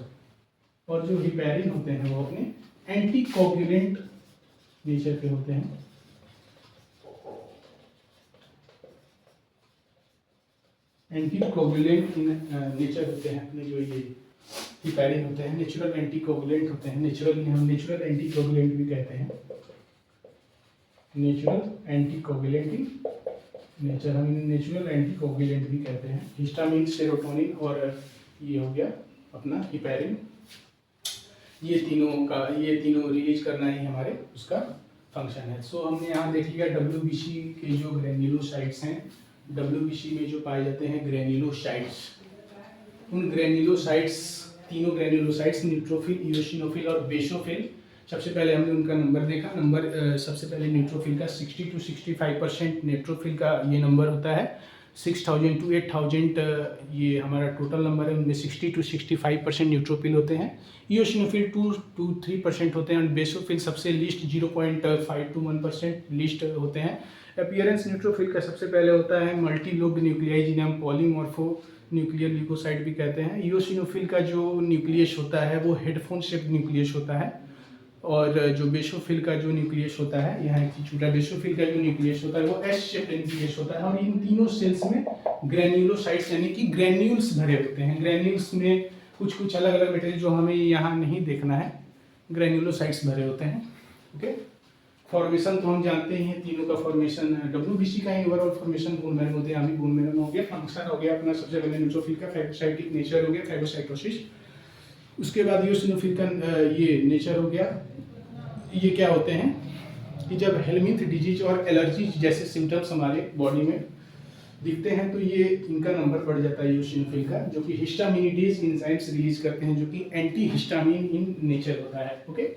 [SPEAKER 1] और जो हिपेरिन होते हैं वो अपने एंटीकोगुलेंट नेचर के होते हैं। एंटीकोगुलेंट नेचर होते हैं अपने जो ये हिपेरिन होते हैं, नेचुरल एंटीकोगुलेंट होते हैं। नेचुरल एंटीकोगुलेंट भी कहते हैं। नेचुरल एंटीकोगुलेंट नेचर, हम नेचुरल एंटीकोगुलेंट भी कहते हैं। हिस्टामिन, सेरोटोनिन और ये हो गया अपना हिपेरिन। ये तीनों रिलीज करना ही हमारे उसका फंक्शन है। सो हमने यहाँ देख लिया WBC के जो ग्रेन्युलोसाइट्स हैं। WBC में जो पाए जाते हैं ग्रेन्युलोसाइट्स, उन ग्रेन्युलोसाइट्स, तीनों ग्रेन्युलोसाइट्स न्यूट्रोफिल, इओसिनोफिल और बेसोफिल। सबसे पहले हमने उनका नंबर देखा। सबसे पहले न्यूट्रोफिल का 60 to 65% न्यूट्रोफिल का ये नंबर होता है। 6000 to 8000 ये हमारा टोटल नंबर है। उनमें 60 to 65% न्यूट्रोफिल होते हैं। इओसिनोफिल 2 to 3% होते हैं और बेसोफिल सबसे लीस्ट 0.5 to 1% लीस्ट होते हैं। अपीयरेंस न्यूट्रोफिल का सबसे पहले होता है मल्टीलोब्ड न्यूक्लियाई, जिन्हें हम पॉलीमॉर्फो न्यूक्लियर ल्यूकोसाइट भी कहते हैं। इओसिनोफिल का जो न्यूक्लियस होता है वो हेडफोन शेप्ड न्यूक्लियस होता है। और जो बेसोफिल का जो न्यूक्लियस होता है, यहाँ एक छोटा बेसोफिल का जो न्यूक्लियस होता है वो एस शेप्ड न्यूक्लियस होता है। और इन तीनों सेल्स में ग्रेन्युलोसाइट्स यानी कि ग्रेन्यूल्स भरे होते हैं। ग्रेन्यूल्स में कुछ अलग अलग मटेरियल जो हमें यहाँ नहीं देखना है, ग्रेन्युलोसाइट्स भरे होते हैं। ओके, फॉर्मेशन तो हम जानते ही हैं तीनों का फॉर्मेशन। WBC का ओवरऑल फॉर्मेशन बोन मैरो मोतियामी बोन मैरो हो गया। फंक्शन हो गया अपना सबसे पहले न्यूट्रोफिल का फैगोसाइटिक नेचर हो गया, फैगोसाइटोसिस। उसके बाद इओसिनोफिल का ये नेचर हो गया। ये क्या होते हैं कि जब हेलमिंथ डिजीज और एलर्जी जैसे सिम्टम्स हमारे बॉडी में दिखते हैं तो ये इनका नंबर बढ़ जाता है इओसिनोफिल का, जो कि हिस्टामिनेटेज एंजाइम्स रिलीज करते हैं जो कि एंटी हिस्टामिन इन नेचर होता है। ओके,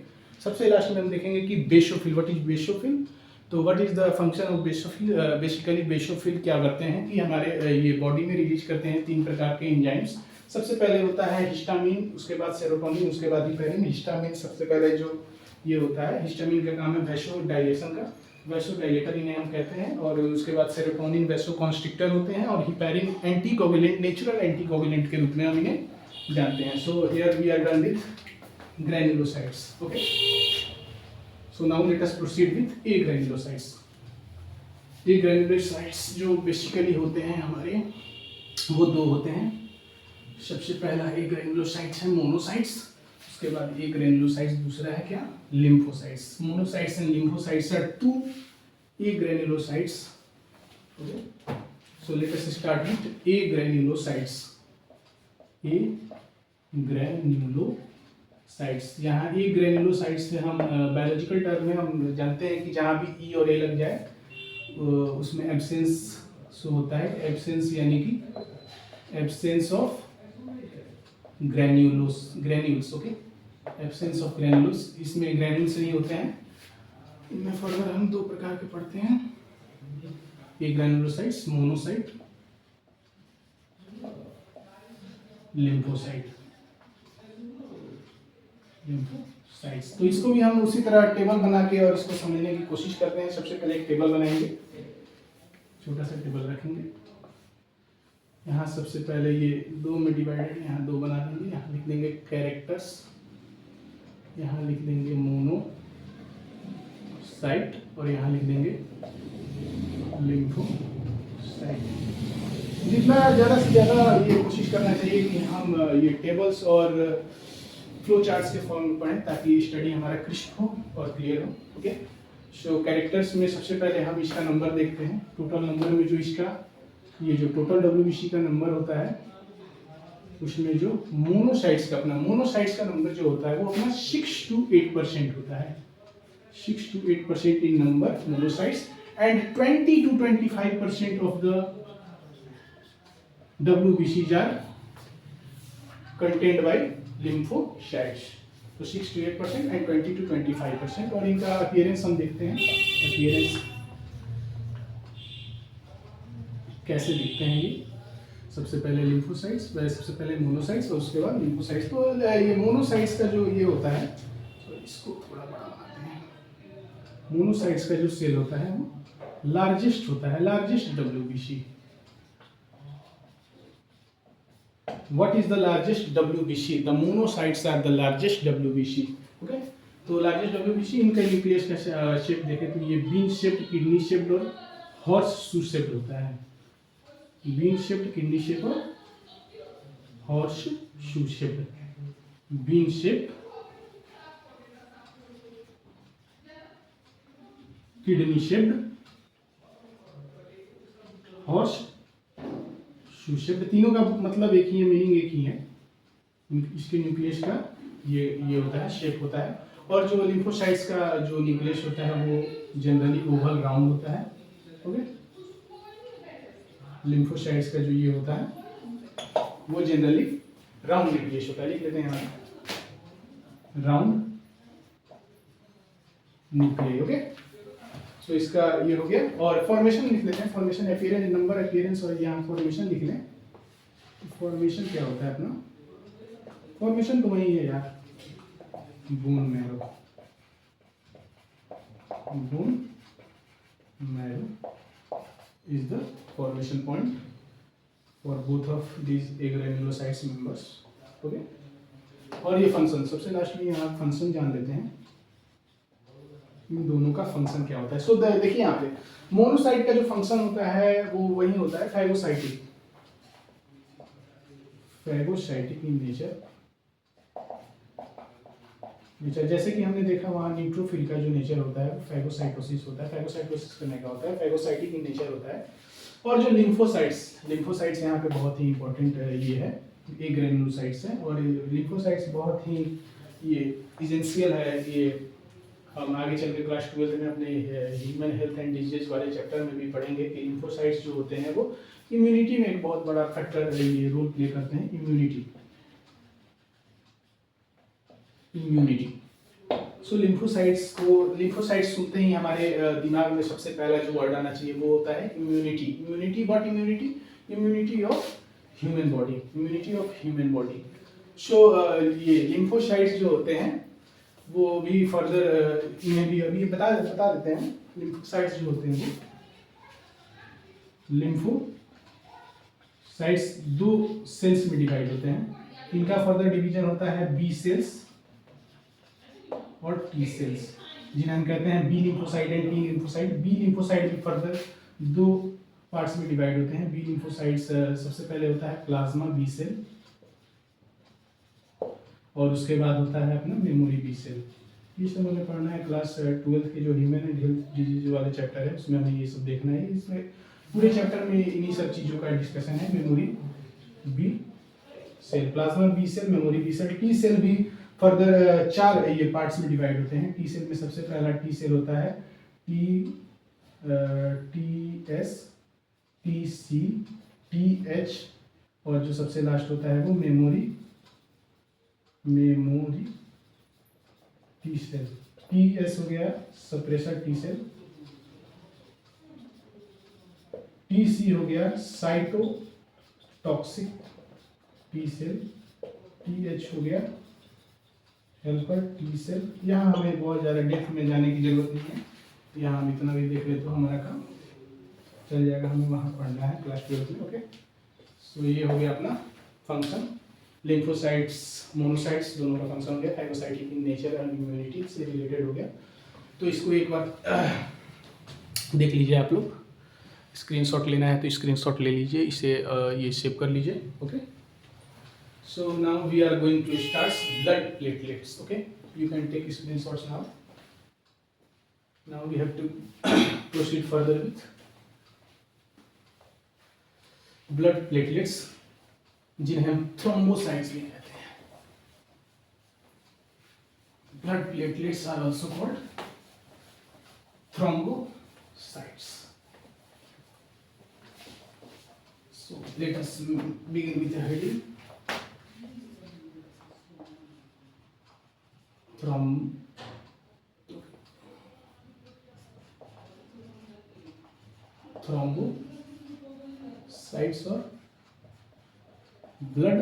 [SPEAKER 1] सबसे लास्ट में हम देखेंगे कि बेसोफिल। What is basophil? तो what is the function of basophil? Basically basophil क्या करते हैं कि हमारे ये बॉडी में रिलीज करते हैं 3 प्रकार के एंजाइम्स। सबसे पहले होता है हिस्टामिन, उसके बाद सेरोटोनिन, उसके बाद हिपेरिन। हिस्टामिन सबसे पहले जो ये होता है, हिस्टामिन का काम है वैसोडाइलेशन का, वैसोडाइलेटर इन्हें हम कहते हैं। और उसके बाद सेरोटोनिन वैसोकॉन्स्ट्रिक्टर होते हैं और हिपेरिन एंटीकोगुलेंट, नेचुरल एंटीकोगुलेंट के रूप में हम इन्हें जानते हैं। So here we are done with granulocytes. Okay, so now let us proceed with A granulocytes. A granulocytes जो बेसिकली होते हैं हमारे वो 2 होते हैं। सबसे पहला A granulocytes है मोनोसाइट्स, उसके बाद A granulocytes दूसरा है क्या, lymphocytes. Monocytes and lymphocytes are 2 A granulocytes. Okay, so let us start with A granulocytes. A granulocytes, यहाँ E ग्रेन्युलोसाइट्स से हम बायोलॉजिकल टर्म में हम जानते हैं कि जहाँ भी E और A लग जाए उसमें एब्सेंस शो होता है। एब्सेंस यानी कि absence of granules. Okay, absence of granules, इसमें ग्रेन्यूल्स नहीं होते हैं। इनमें फर्दर हम 2 प्रकार के पढ़ते हैं, ए ग्रेन्युलोसाइट्स, मोनोसाइट, लिम्फोसाइट। लिम्फोसाइट्स, तो इसको भी हम उसी तरह टेबल बना के और इसको समझने की कोशिश करते हैं। सबसे पहले एक टेबल बनाएंगे, छोटा सा टेबल रखेंगे। यहाँ सबसे पहले ये 2 में डिवाइडेड, यहाँ 2 बना देंगे। यहाँ लिख देंगे कैरेक्टर्स, यहाँ लिख देंगे मोनोसाइट और यहाँ लिख देंगे लिम्फोसाइट। जितना ज़्यादा से ज़्यादा ये कोशिश करना चाहिए कि हम ये टेबल्स और फ्लो चार्ट्स के फॉर्म में पढ़ें ताकि स्टडी हमारा क्रिस्प हो और क्लियर हो। ओके, सो कैरेक्टर्स में सबसे पहले हम इसका नंबर देखते हैं। टोटल नंबर में जो इसका ये जो टोटल WBC का नंबर होता है उसमें जो मोनोसाइट्स का अपना मोनोसाइट्स का नंबर जो होता है वो अपना 6 to 8% होता है। 6 to 8% in number monocytes and 20 to 25% of the WBCs are contained by lymphocytes। तो 6 to 8% and 20 to 25%। और इनका अपीयरेंस हम देखते हैं, अपीयरेंस कैसे दिखते हैं ये। सबसे पहले लिम्फोसाइट्स, सबसे पहले मोनोसाइट्स और उसके बाद लिम्फोसाइट्स। तो ये मोनोसाइट्स का जो ये होता है, तो इसको थोड़ा बड़ा बनाते हैं। मोनोसाइट्स का जो सेल होता है वो लार्जेस्ट होता है, largest WBC। What is the largest WBC? The monocytes are the largest WBC। Okay? तो लार्जेस्ट WBC इनका न्यूक्लियस का शेप देखें तो ये बीन शेप्ड, किडनी शेप्ड और हॉर्स शू शेप्ड होता है। बीन शेप्ड, किडनी शेप और horse shoe shaped. Bean shape, kidney shaped, horse shoe shaped. तीनों का मतलब एक ही है, मीनिंग एक ही है। इसके न्यूक्लियस का ये होता है, शेप होता है। और जो लिम्फोसाइट्स का जो न्यूक्लियस होता है वो जनरली ओवल राउंड होता है। ओके, लिम्फोसाइट्स का जो ये होता है वो जनरली राउंड न्यूक्लियस होता है। लिख लेते हैं यहाँ राउंड न्यूक्लियस। ओके, तो इसका ये हो गया। और फॉर्मेशन लिख लेते हैं, फॉर्मेशन अपीयरेंस, नंबर अपीयरेंस और यहाँ फॉर्मेशन लिख लें। फॉर्मेशन क्या होता है अपना? फॉर्मेशन तो वही है यार, bone marrow. Bone marrow is the formation point for both of these agranulocytes members. Okay, और ये फंक्शन सबसे लास्ट में यहाँ फंक्शन जान लेते हैं, इन दोनों का फंक्शन क्या होता है। सो देखिए यहाँ पे मोनोसाइट का जो फंक्शन होता है वो वही होता है फैगोसाइटिक, फैगोसाइटिक इन नेचर। जैसे कि हमने देखा वहाँ न्यूट्रोफिल का जो नेचर होता है वो फैगोसाइटोसिस होता है, फैगोसाइटोसिस करने का होता है, फैगोसाइटिक इन नेचर होता है। और जो लिम्फोसाइट्स यहाँ पे बहुत ही इंपॉर्टेंट ये है, एक ग्रेनुलोसाइट्स है। और लिम्फोसाइट्स बहुत ही ये इसेंशियल है। ये हम आगे चल के क्लास 12 में अपने ह्यूमन हेल्थ एंड डिजीज वाले चैप्टर में भी पढ़ेंगे कि लिम्फोसाइट्स जो होते हैं वो इम्यूनिटी में एक बहुत बड़ा फैक्टर ये रोल प्ले करते हैं। इम्यूनिटी। सो लिम्फोसाइट्स सुनते ही हमारे दिमाग में सबसे पहला जो वर्ड आना चाहिए वो होता है immunity. Immunity, what immunity? Immunity of human body, immunity of human body. So ये लिम्फोसाइट्स जो होते हैं वो भी फर्दर इन्हें भी अभी बता देते हैं। लिम्फोसाइट्स जो होते हैं वो लिम्फोसाइट्स दो सेल्स में डिवाइड होते हैं। इनका फर्दर डिवीजन होता है बी सेल्स और टी सेल्स, जिन्हें हम कहते हैं B lymphocyte and T lymphocyte. B lymphocyte भी फर्दर दो पार्ट्स में डिवाइड होते हैं। बी लिम्फोसाइट्स सबसे पहले होता है प्लाज्मा बी सेल और उसके बाद होता है अपना मेमोरी बी सेल। ये सब हमें पढ़ना है क्लास 12 के जो ह्यूमन एंड हेल्थ डिजीज वाले चैप्टर है उसमें हमें ये सब देखना है। इसमें पूरे चैप्टर में इन्हीं सब चीज़ों का डिस्कशन है। Memory B cell, plasma B cell, memory B cell. T cell भी फर्दर 4 ये पार्ट्स में डिवाइड होते हैं। टी सेल में सबसे पहला टी सेल होता है TS, TC, TH और जो सबसे लास्ट होता है वो मेमोरी टी सेल। TS हो गया सप्रेसर टी सेल, TC हो गया साइटोटॉक्सिक टी सेल, TH हो गया हेल्पर टी सेल। यहाँ हमें बहुत ज़्यादा डेप्थ में जाने की जरूरत नहीं है, यहाँ हम इतना भी देख ले तो हमारा काम चल जाएगा। हमें वहाँ पढ़ना है क्लास 12 में। ओके, सो ये हो गया अपना फंक्शन। लिम्फोसाइट्स, मोनोसाइट्स दोनों का फंक्शन हो गया। Phagocytic in nature and immunity से रिलेटेड हो गया। तो इसको एक बार देख लीजिए आप लोग। स्क्रीनशॉट लेना है तो स्क्रीनशॉट ले लीजिए, इसे ये सेव कर लीजिए। Okay, so now we are going to start blood platelets. Okay, you can take screenshots now. Now we have to proceed further with blood platelets, जिन्हें हम थ्रोम्बोसाइट्स भी कहते हैं। Blood platelets are also called thrombocytes. So let us begin with the heading. Thrombocytes or blood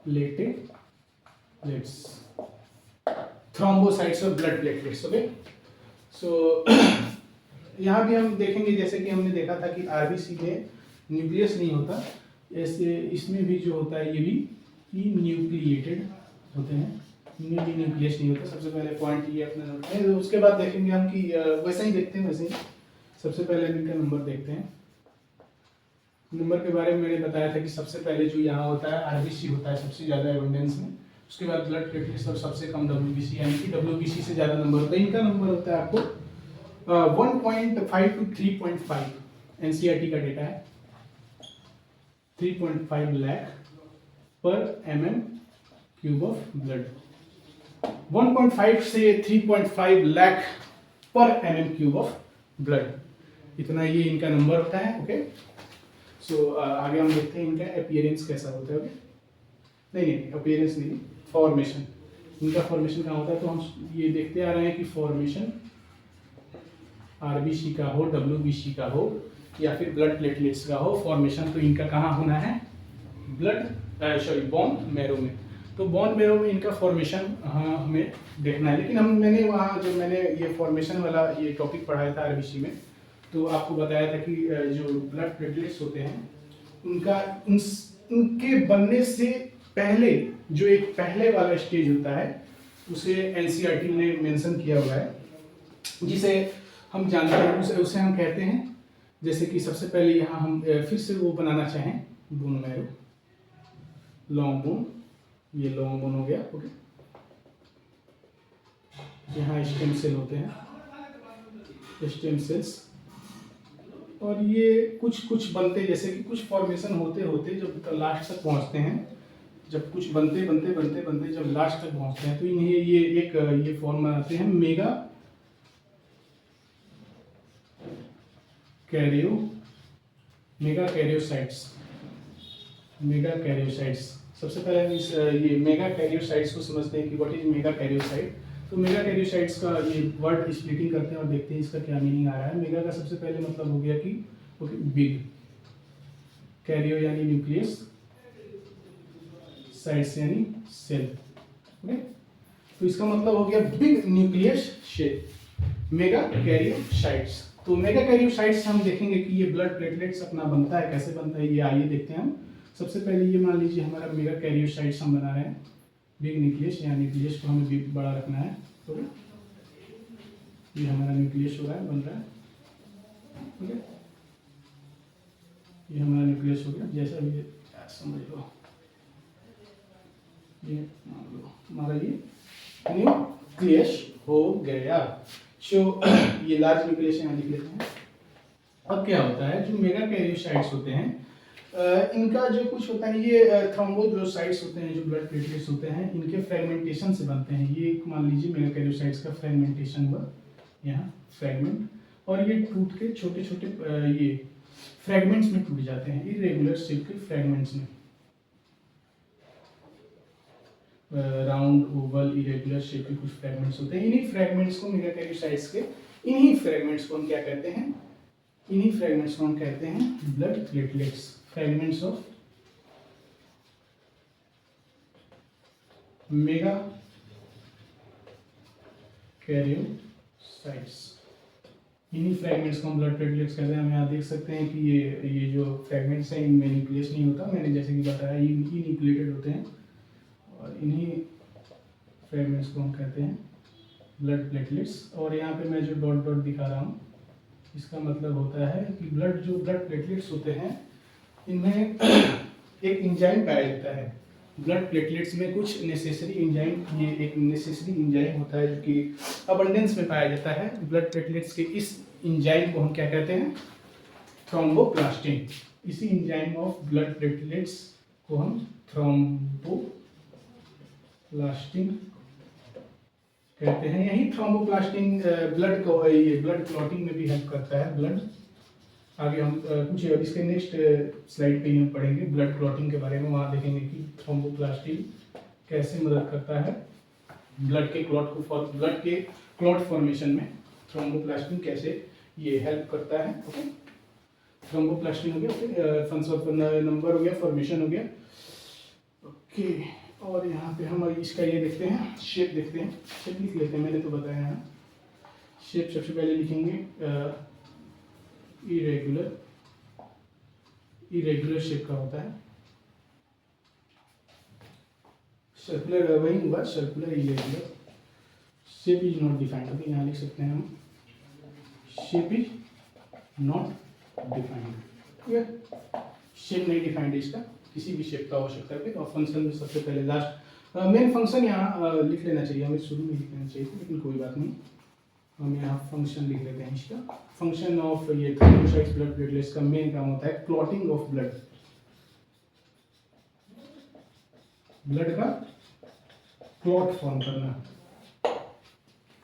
[SPEAKER 1] platelets. Thrombocytes or blood platelets. Okay. सो यहाँ भी हम देखेंगे, जैसे कि हमने देखा था कि आरबीसी में न्यूक्लियस नहीं होता, ऐसे इसमें भी जो होता है ये भी न्यूक्लिएटेड होते हैं, इनमें भी न्यूक्लियस नहीं होता। सबसे पहले पॉइंट ये अपना नोट है। उसके बाद देखेंगे हम कि वैसे ही देखते हैं, वैसे ही सबसे पहले हम इनका नंबर देखते हैं। नंबर के बारे में मैंने बताया था कि सबसे पहले जो यहाँ होता है आरबीसी होता है सबसे ज़्यादा एविडेंस में, उसके बाद ब्लड प्लेटलेट्स और सबसे कम डब्ल्यूबीसी, यानी कि डब्ल्यूबीसी से ज़्यादा नंबर होता है। इनका नंबर होता है आपको 1.5 to 3.5, एनसीईआरटी का डेटा है 3.5 लाख पर mm क्यूब ऑफ ब्लड। 1.5 से 3.5 लाख पर mm क्यूब ऑफ ब्लड, इतना ये इनका नंबर होता है। ओके, सो आगे हम देखते हैं इनका अपीयरेंस कैसा होता है। ओके, नहीं अपीयरेंस नहीं, फॉर्मेशन। इनका फॉर्मेशन कहाँ होता है, तो हम ये देखते आ रहे हैं कि फॉर्मेशन आरबीसी का हो, डब्ल्यूबीसी का हो या फिर ब्लड प्लेटलेट्स का हो, फॉर्मेशन तो इनका कहाँ होना है, बोन मैरो में। तो बोन मैरो में इनका फॉर्मेशन हमें देखना है। लेकिन मैंने वहाँ जो मैंने ये फॉर्मेशन वाला ये टॉपिक पढ़ाया था आरबीसी में, तो आपको बताया था कि जो ब्लड प्लेटलेट्स होते हैं उनका उनके बनने से पहले जो एक पहले वाला स्टेज होता है उसे एनसीईआरटी ने मेंशन किया हुआ है, जिसे हम जानते हैं, उसे हम कहते हैं, जैसे कि सबसे पहले यहाँ हम फिर से वो बनाना चाहें बोन मैरो, लॉन्ग बोन, ये लॉन्ग बोन हो गया। ओके, यहाँ स्टेम सेल होते हैं, स्टेम सेल्स, और ये कुछ बनते, जैसे कि कुछ फॉर्मेशन होते होते जब लास्ट तक पहुँचते हैं, जब कुछ बनते जब लास्ट तक पहुँचते हैं तो इन्हें ये फॉर्म बनाते हैं मेगा कैरियोसाइट्स। सबसे पहले हम ये मेगा कैरियोसाइट्स को समझते हैं कि व्हाट इज मेगा कैरियोसाइट। तो मेगा कैरियोसाइट्स का ये वर्ड स्प्लिटिंग करते हैं और देखते हैं इसका क्या मीनिंग आ रहा है। मेगा का सबसे पहले मतलब हो गया कि बिग, कैरियो यानी न्यूक्लियस, साइट्स यानी सेल। ओके, तो इसका मतलब हो गया big nucleus cell, mega karyocytes. तो मेगा कैरियोसाइट्स हम देखेंगे कि ये ब्लड प्लेटलेट्स अपना बनता है, कैसे बनता है ये आइए देखते हैं हम। सबसे पहले ये मान लीजिए हमारा मेगा कैरियोसाइट्स हम बना रहे हैं, बिग न्यूक्लियस, या न्यूक्लियस को हमें बिग बड़ा रखना है। तो ये हमारा न्यूक्लियस हो रहा है, बन रहा है। ओके, ये हमारा न्यूक्लियस हो गया, जैसा भी समझ लो, ये मान लो हमारा ये न्यूक्लियस हो गया। सो ये लार्ज न्यूक्लियस यहाँ लिख लेते हैं। अब क्या होता है, जो मेगा कैरियोसाइट्स होते हैं इनका जो कुछ होता है, ये थ्रोम्बोसाइट्स होते हैं, जो ब्लड प्लेटलेट्स होते हैं, इनके फ्रेगमेंटेशन से बनते हैं। ये मान लीजिए मेगा कैरियोसाइट्स का फ्रेगमेंटेशन हुआ, यहाँ फ्रेगमेंट, और ये टूट के छोटे छोटे ये फ्रेगमेंट्स में टूट जाते हैं, इरेगुलर शेप के फ्रेगमेंट्स में, राउंड, ओवल, इरेगुलर शेप के कुछ फ्रेगमेंट्स होते हैं। इन्हीं फ्रेगमेंट्स को मेगा कैरियोसाइट्स के, इन्हीं फ्रेगमेंट्स को हम क्या कहते हैं, इन्हीं फ्रेगमेंट्स को हम कहते हैं blood platelets, fragments of mega karyocytes. इन्हीं फ्रेगमेंट्स को हम ब्लड प्लेटलेट्स कहते हैं। हम यहाँ देख सकते हैं कि ये जो फ्रेगमेंट्स हैं इनमें न्यूक्लियस नहीं होता, मैंने जैसे कि बताया ये न्यूक्लिएटेड होते हैं, और इन्हीं फ्रेगमेंट्स को हम कहते हैं ब्लड प्लेटलेट्स। और यहाँ पे मैं जो डॉट डॉट दिखा रहा हूँ इसका मतलब होता है कि ब्लड प्लेटलेट्स होते हैं, इनमें एक एंजाइम पाया जाता है। ब्लड प्लेटलेट्स में कुछ नेसेसरी एंजाइम, ये एक नेसेसरी एंजाइम होता है जो कि अबंडेंस में पाया जाता है। ब्लड प्लेटलेट्स के इस एंजाइम को हम क्या कहते हैं? थ्रोम्बोप्लास्टिन। इसी एंजाइम ऑफ ब्लड प्लेटलेट्स को हम थ्रोम्बोप्लास्टिन कहते हैं। यही थ्रोम्बोप्लास्टिन ब्लड को, ये ब्लड क्लॉटिंग में भी हेल्प करता है। ब्लड आगे हम कुछ इसके नेक्स्ट स्लाइड पे ही हम पढ़ेंगे ब्लड क्लॉटिंग के बारे में। वहाँ देखेंगे कि थ्रोम्बोप्लास्टिन कैसे मदद करता है ब्लड के क्लॉट फॉर्मेशन में। थ्रोम्बोप्लास्टिन कैसे ये हेल्प करता है। ओके, थ्रोम्बोप्लास्टिन हो गया। ओके, फंक्शन नंबर हो गया, फॉर्मेशन हो गया। ओके, और यहाँ पे हम इसका ये देखते हैं, शेप देखते हैं। शेप लिख लेते हैं, मैंने तो बताया है। शेप सबसे पहले लिखेंगे इरेगुलर शेप का होता है। सर्कुलर वही हुआ, circular irregular. Shape is not defined. अभी यहाँ लिख सकते हैं हम, shape is not defined. Shape नहीं डिफाइंड है इसका, किसी भी शेप का हो सकता है। और फंक्शन में सबसे पहले लास्ट मेन फंक्शन यहाँ लिख लेना चाहिए, हमें शुरू में लिख लेना चाहिए, लेकिन कोई बात नहीं, हम यहाँ फंक्शन लिख लेते हैं इसका। फंक्शन ऑफ ये थ्रोम्बोसाइट्स ब्लड प्लेटलेट्स का मेन काम होता है क्लॉटिंग ऑफ ब्लड। ब्लड का क्लॉट फॉर्म करना।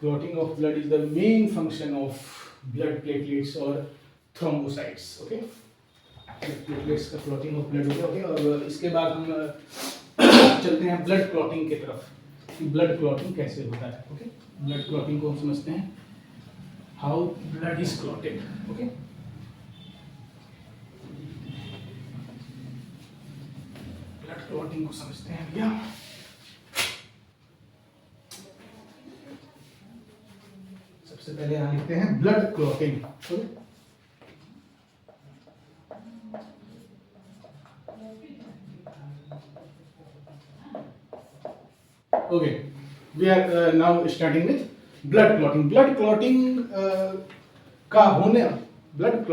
[SPEAKER 1] Clotting of blood is the main function of blood platelets और थ्रोम्बोसाइट्स। ओके, प्लेटलेट्स का क्लॉटिंग ऑफ ब्लड हो गया। ओके, और इसके बाद हम चलते हैं ब्लड क्लॉटिंग की तरफ कि ब्लड क्लॉटिंग कैसे होता है। ओके, ब्लड क्लॉटिंग को हम समझते हैं, how blood is clotted. Okay, blood clotting को समझते हैं भैया। सबसे पहले यहाँ लिखते हैं blood clotting. Okay, we are now starting with blood clotting. Blood clotting का होने ब्लड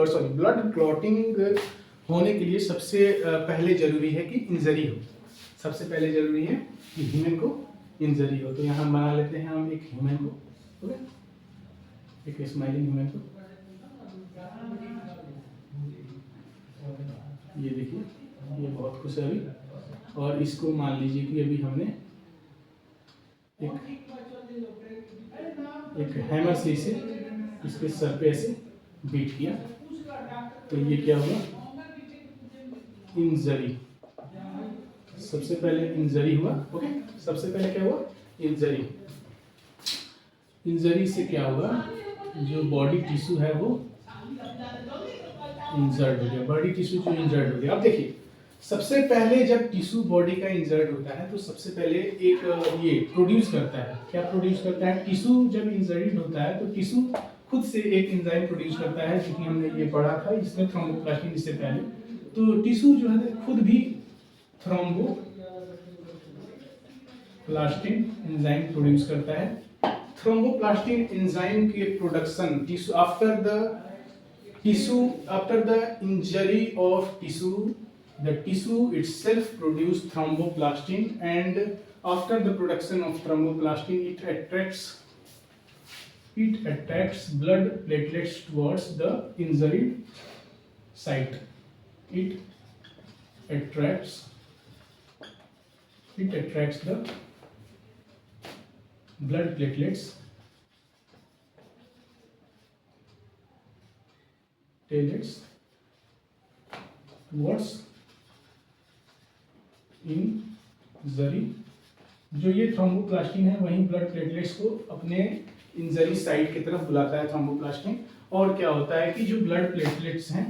[SPEAKER 1] क्लॉटिंग होने के लिए सबसे पहले जरूरी है कि इंजरी हो। सबसे पहले जरूरी है कि ह्यूमन को इंजरी हो। तो यहाँ बना लेते हैं हम एक ह्यूमन को, ओके, एक स्माइलिंग ह्यूमन को। ये देखिए, ये बहुत खुश है अभी। और इसको मान लीजिए कि अभी हमने एक हैमर से इसे इसके सर पे ऐसे बीट किया, तो ये क्या हुआ? इंजरी। सबसे पहले इंजरी हुआ। ओके, सबसे पहले क्या हुआ? इंजरी। इंजरी से क्या हुआ? जो बॉडी टिश्यू है वो इंजर्ड हो गया। बॉडी टिश्यू जो इंजर्ड हो गया। अब देखिए, सबसे पहले जब टिश्यू बॉडी का इंजर्ड होता है तो सबसे पहले एक ये प्रोड्यूस करता है। क्या प्रोड्यूस करता है? टिश्यू जब इंजर्ड होता है तो टिश्यू खुद से एक एंजाइम प्रोड्यूस करता है, क्योंकि हमने ये पढ़ा था इसमें थ्रोम्बोप्लास्टिन इससे पहले। तो टिश्यू जो है खुद भी थ्रोम्बोप्लास्टिन एंजाइम प्रोड्यूस करता है। थ्रोम्बोप्लास्टिन एंजाइम के production tissue after the injury of tissue, the tissue itself produce thromboplastin, and after the production of thromboplastin it attracts blood platelets towards the injured site. It attracts the blood platelets towards injury. जो ये thromboplastin है वही blood platelets को अपने injury site की तरफ बुलाता है, थ्रोम्बोप्लास्टिन। और क्या होता है कि जो ब्लड प्लेटलेट्स हैं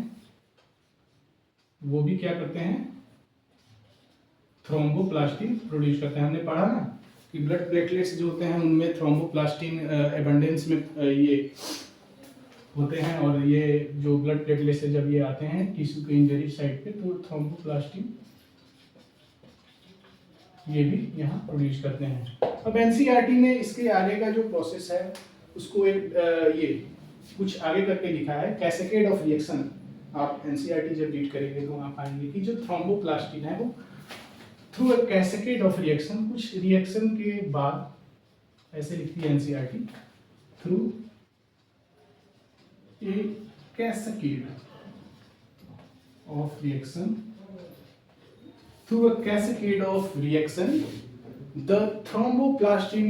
[SPEAKER 1] वो भी क्या करते हैं? थ्रोम्बोप्लास्टिन प्रोड्यूस करते हैं। हमने पढ़ा ना कि ब्लड प्लेटलेट्स जो होते हैं उनमें थ्रोम्बोप्लास्टिन एबंडेंस में ये होते हैं, और ये जो ब्लड प्लेटलेट्स जब ये आते हैं टिश्यू के इंजरी साइट पे तो थ्रोम्बोप्लास्टिन ये भी यहाँ प्रोड्यूस करते हैं। अब एनसीईआरटी ने इसके आगे का जो प्रोसेस है उसको एक ये कुछ आगे करके लिखा है कैस्केड ऑफ रिएक्शन। आप एनसीईआरटी जब रीड करेंगे तो वहाँ पाएंगे कि जो थ्रोम्बोप्लास्टिन है वो through a cascade of reaction, कुछ रिएक्शन के बाद, ऐसे लिखती है NCERT, through a cascade of reaction, through a cascade of reaction, the thromboplastin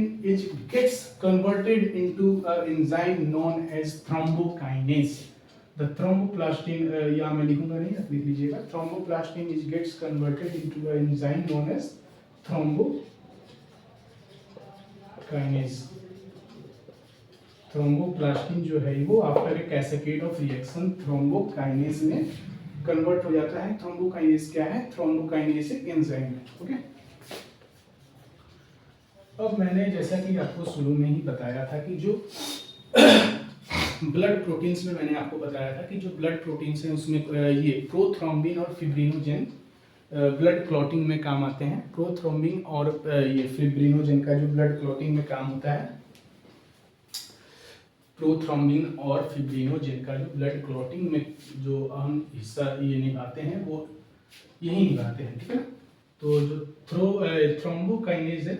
[SPEAKER 1] gets converted into an enzyme known as thrombokinase. The thromboplastin, यहाँ मैं लिखूंगा नहीं, आप लिख लीजिएगा, thromboplastin gets converted into an enzyme known as thrombokinase. Thromboplastin जो है वो after a cascade of reaction thrombokinase में कन्वर्ट हो जाता है। थ्रोम्बोकाइनेज क्या है? थ्रोम्बोकाइनेज एक एंजाइम है। ओके, अब मैंने जैसा कि आपको शुरू में ही बताया था कि जो ब्लड प्रोटीन्स में मैंने आपको बताया था कि जो ब्लड प्रोटीन्स हैं उसमें ये प्रोथ्रोम्बिन और फिब्रिनोजेन ब्लड क्लॉटिंग में काम आते हैं। प्रोथ्रोम्बिन और ये फिब्रिनोजेन का जो ब्लड क्लॉटिंग में काम होता है, प्रोथ्रोम्बिन और फिब्रिनोजेन का जो ब्लड क्लॉटिंग में जो अहम हिस्सा ये निभाते हैं वो यही निभाते हैं, ठीक है। तो जो थ्रोम्बोकाइनेज है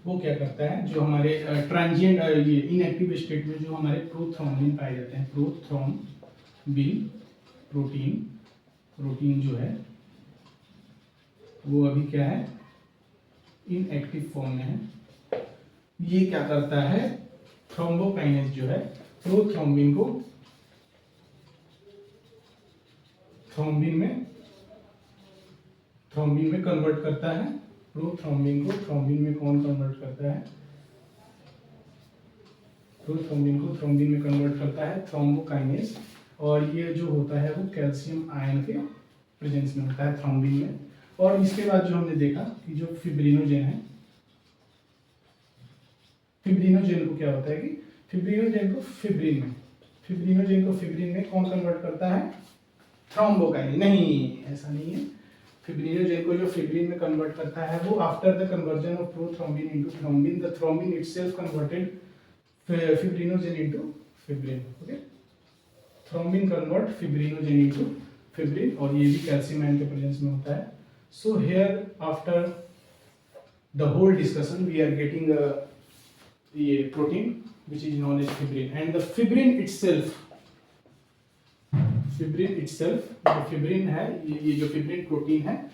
[SPEAKER 1] वो क्या करता है, जो हमारे ट्रांजिएंट ये इनएक्टिव स्टेट में जो हमारे प्रोथ्रोम्बिन पाए जाते हैं, प्रोथ्रोम्बिन प्रोटीन जो है वो अभी क्या है, इनएक्टिव फॉर्म में है। ये क्या करता है, थ्रोम्बोकाइनेज जो है प्रोथ्रोम्बिन को थ्रोम्बिन में कन्वर्ट करता है। प्रोथ्रोम्बिन को थ्रोम्बिन में कौन कन्वर्ट करता है? प्रोथ्रोम्बिन को थ्रोम्बिन में कन्वर्ट करता है थ्रोम्बोकाइनेज। और ये जो होता है वो कैल्शियम आयन के प्रेजेंस में होता है थ्रोम्बिन में। और इसके बाद जो हमने देखा कि जो फिब्रिनोजेन है, फिब्रिनोजेन को क्या होता है कि फिब्रिनोजेन को फिब्रिन में कौन कन्वर्ट करता है? थ्रोम्बोकाइनेज। नहीं, ऐसा नहीं है। फिब्रिनोजेन को जो फिब्रिन में कन्वर्ट करता है वो after the conversion of prothrombin into thrombin, the thrombin itself converted fibrinogen into fibrin. Okay, thrombin convert fibrinogen into fibrin, और ये भी कैल्शियम आयन के प्रेजेंस में होता है। So here after the whole discussion we are getting ये protein which is known as fibrin, and the fibrin itself जो fibrin है, ये जो फिब्रिन प्रोटीन है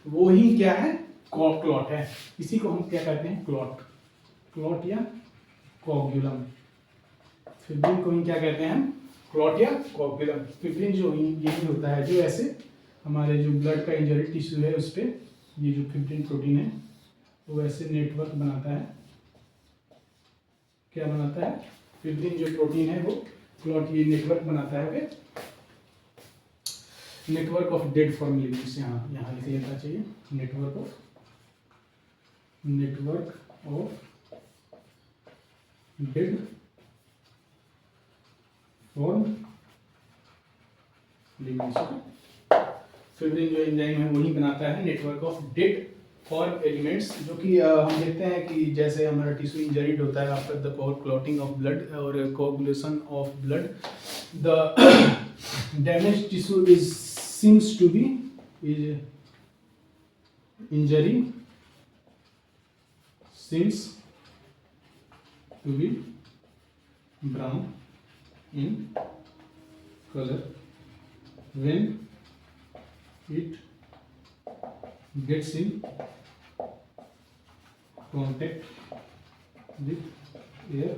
[SPEAKER 1] वो ही क्या है, क्लॉट है। इसी को हम क्या कहते हैं, क्लॉट या कोगुलम। फिब्रिन को ही क्या कहते हैं, क्लॉट या कोगुलम। फिब्रिन जो यही होता है जो ऐसे हमारे जो ब्लड का इंजरी टिश्यू है उस पर ये जो फिब्रिन प्रोटीन है वो ऐसे नेटवर्क बनाता है। क्या बनाता है? फिब्रिन जो प्रोटीन है वो क्लॉट ये नेटवर्क बनाता है। नेटवर्क ऑफ डेड फॉर्मुलेशंस यहाँ लिख लेना चाहिए, network of dead formulation. Fibrin जो एंजाइम है वही बनाता है network of dead form elements, जो कि हम देखते हैं कि जैसे हमारा टिश्यू इंजरीड होता है after the clotting of blood और coagulation of blood, the damage tissue is seems to be injury seems to be brown in color when it gets in contact with air।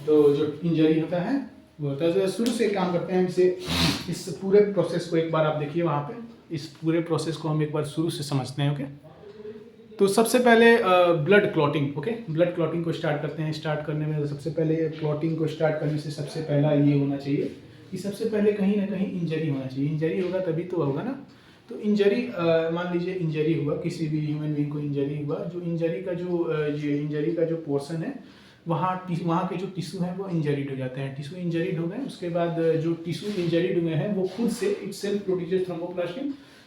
[SPEAKER 1] तो जो injury होता है वो होता है, शुरू से काम करते हैं इसे, इस पूरे प्रोसेस को एक बार आप देखिए वहाँ पे, इस पूरे प्रोसेस को हम एक बार शुरू से समझते हैं। ओके, तो सबसे पहले blood clotting. Okay, blood clotting को स्टार्ट करते हैं। स्टार्ट करने में सबसे पहले क्लॉटिंग को स्टार्ट करने से सबसे पहला ये होना चाहिए कि सबसे पहले कहीं ना कहीं इंजरी होना चाहिए। इंजरी होगा तभी तो होगा ना। तो इंजरी, मान लीजिए इंजरी हुआ, किसी भी ह्यूमन बीइंग को इंजरी हुआ, जो इंजरी का जो पोर्शन है वहाँ के जो टिश्यू हैं वो इंजरीड हो जाते हैं। टिश्यू इंजरीड हो गए, उसके बाद जो टिश्यू इंजरीड हुए हैं वो खुद से इटसेल्फ प्रोड्यूसेस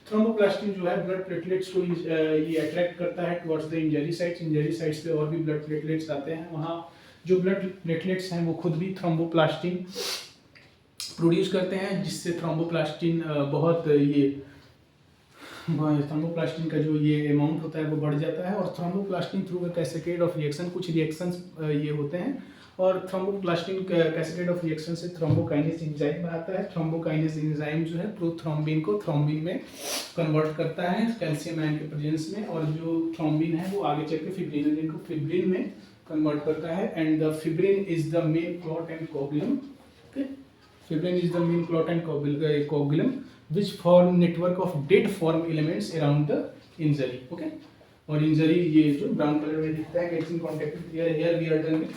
[SPEAKER 1] थ्रोम्बोप्लास्टिन जो है ब्लड प्लेटलेट्स को ये अट्रैक्ट करता है towards the injury sites. Injury sites पे और भी ब्लड प्लेटलेट्स आते हैं, वहाँ जो ब्लड प्लेटलेट्स हैं वो खुद भी थ्रोम्बोप्लास्टिन प्रोड्यूस करते हैं, जिससे थ्रोम्बोप्लास्टिन बहुत ये थ्रोम्बोप्लास्टिन का जो ये अमाउंट होता है वो बढ़ जाता है। और thromboplastin through a cascade of reaction, कुछ रिएक्शंस ये होते हैं, और थ्रोम्बोप्लास्टिन कैस्केड ऑफ रिएक्शन से थ्रोम्बोकाइनेज एंजाइम बनाता है। थ्रोम्बोकाइनेज एंजाइम जो है प्रोथ्रोम्बिन को थ्रोम्बिन में कन्वर्ट करता है कैल्शियम आयन के प्रेजेंस में, और जो थ्रोम्बिन है वो आगे चल के फिब्रिनोजन को फिब्रिन में कन्वर्ट करता है। And the fibrin is the main clot and coagulum. Okay, fibrin is the main clot and coagulum which form network of dead form elements around the injury. Okay, और injury ये जो brown colour में दिखता है gets in contact with here. Here we are done with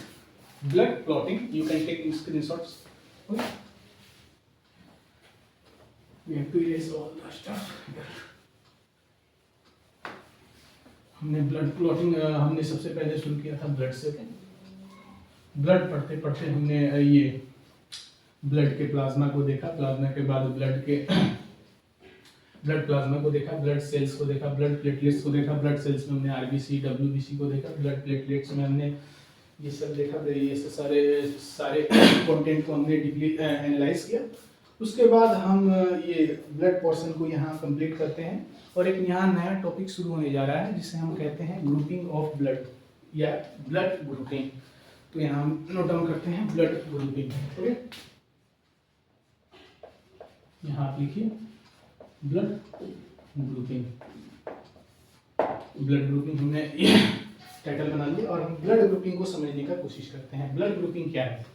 [SPEAKER 1] blood clotting. You can take screenshots. Okay, we have to erase all the stuff. हमने blood clotting हमने सबसे पहले शुरू किया था ब्लड से। ब्लड पढ़ते पढ़ते हमने ये ब्लड के प्लाज्मा को देखा, प्लाज्मा के बाद ब्लड प्लाज्मा को देखा, ब्लड सेल्स को देखा, ब्लड प्लेटलेट्स को देखा, ब्लड सेल्स में हमने आरबीसी डब्ल्यूबीसी को देखा, ब्लड प्लेटलेट्स में हमने ये सब देखा, ये सारे कंटेंट को हमने डीपली एनालाइज किया। उसके बाद हम ये ब्लड पोर्शन को यहाँ कंप्लीट करते हैं, और एक यहाँ नया टॉपिक शुरू होने जा रहा है जिसे हम कहते हैं ग्रुपिंग ऑफ ब्लड या ब्लड ग्रुपिंग। तो यहाँ हम नोट डाउन करते हैं ब्लड ग्रुपिंग। ओके, यहाँ आप लिखिए ब्लड ग्रुपिंग। ब्लड ग्रुपिंग हमने टाइटल बना लिया, और हम ब्लड ग्रुपिंग को समझने का कोशिश करते हैं। ब्लड ग्रुपिंग क्या है?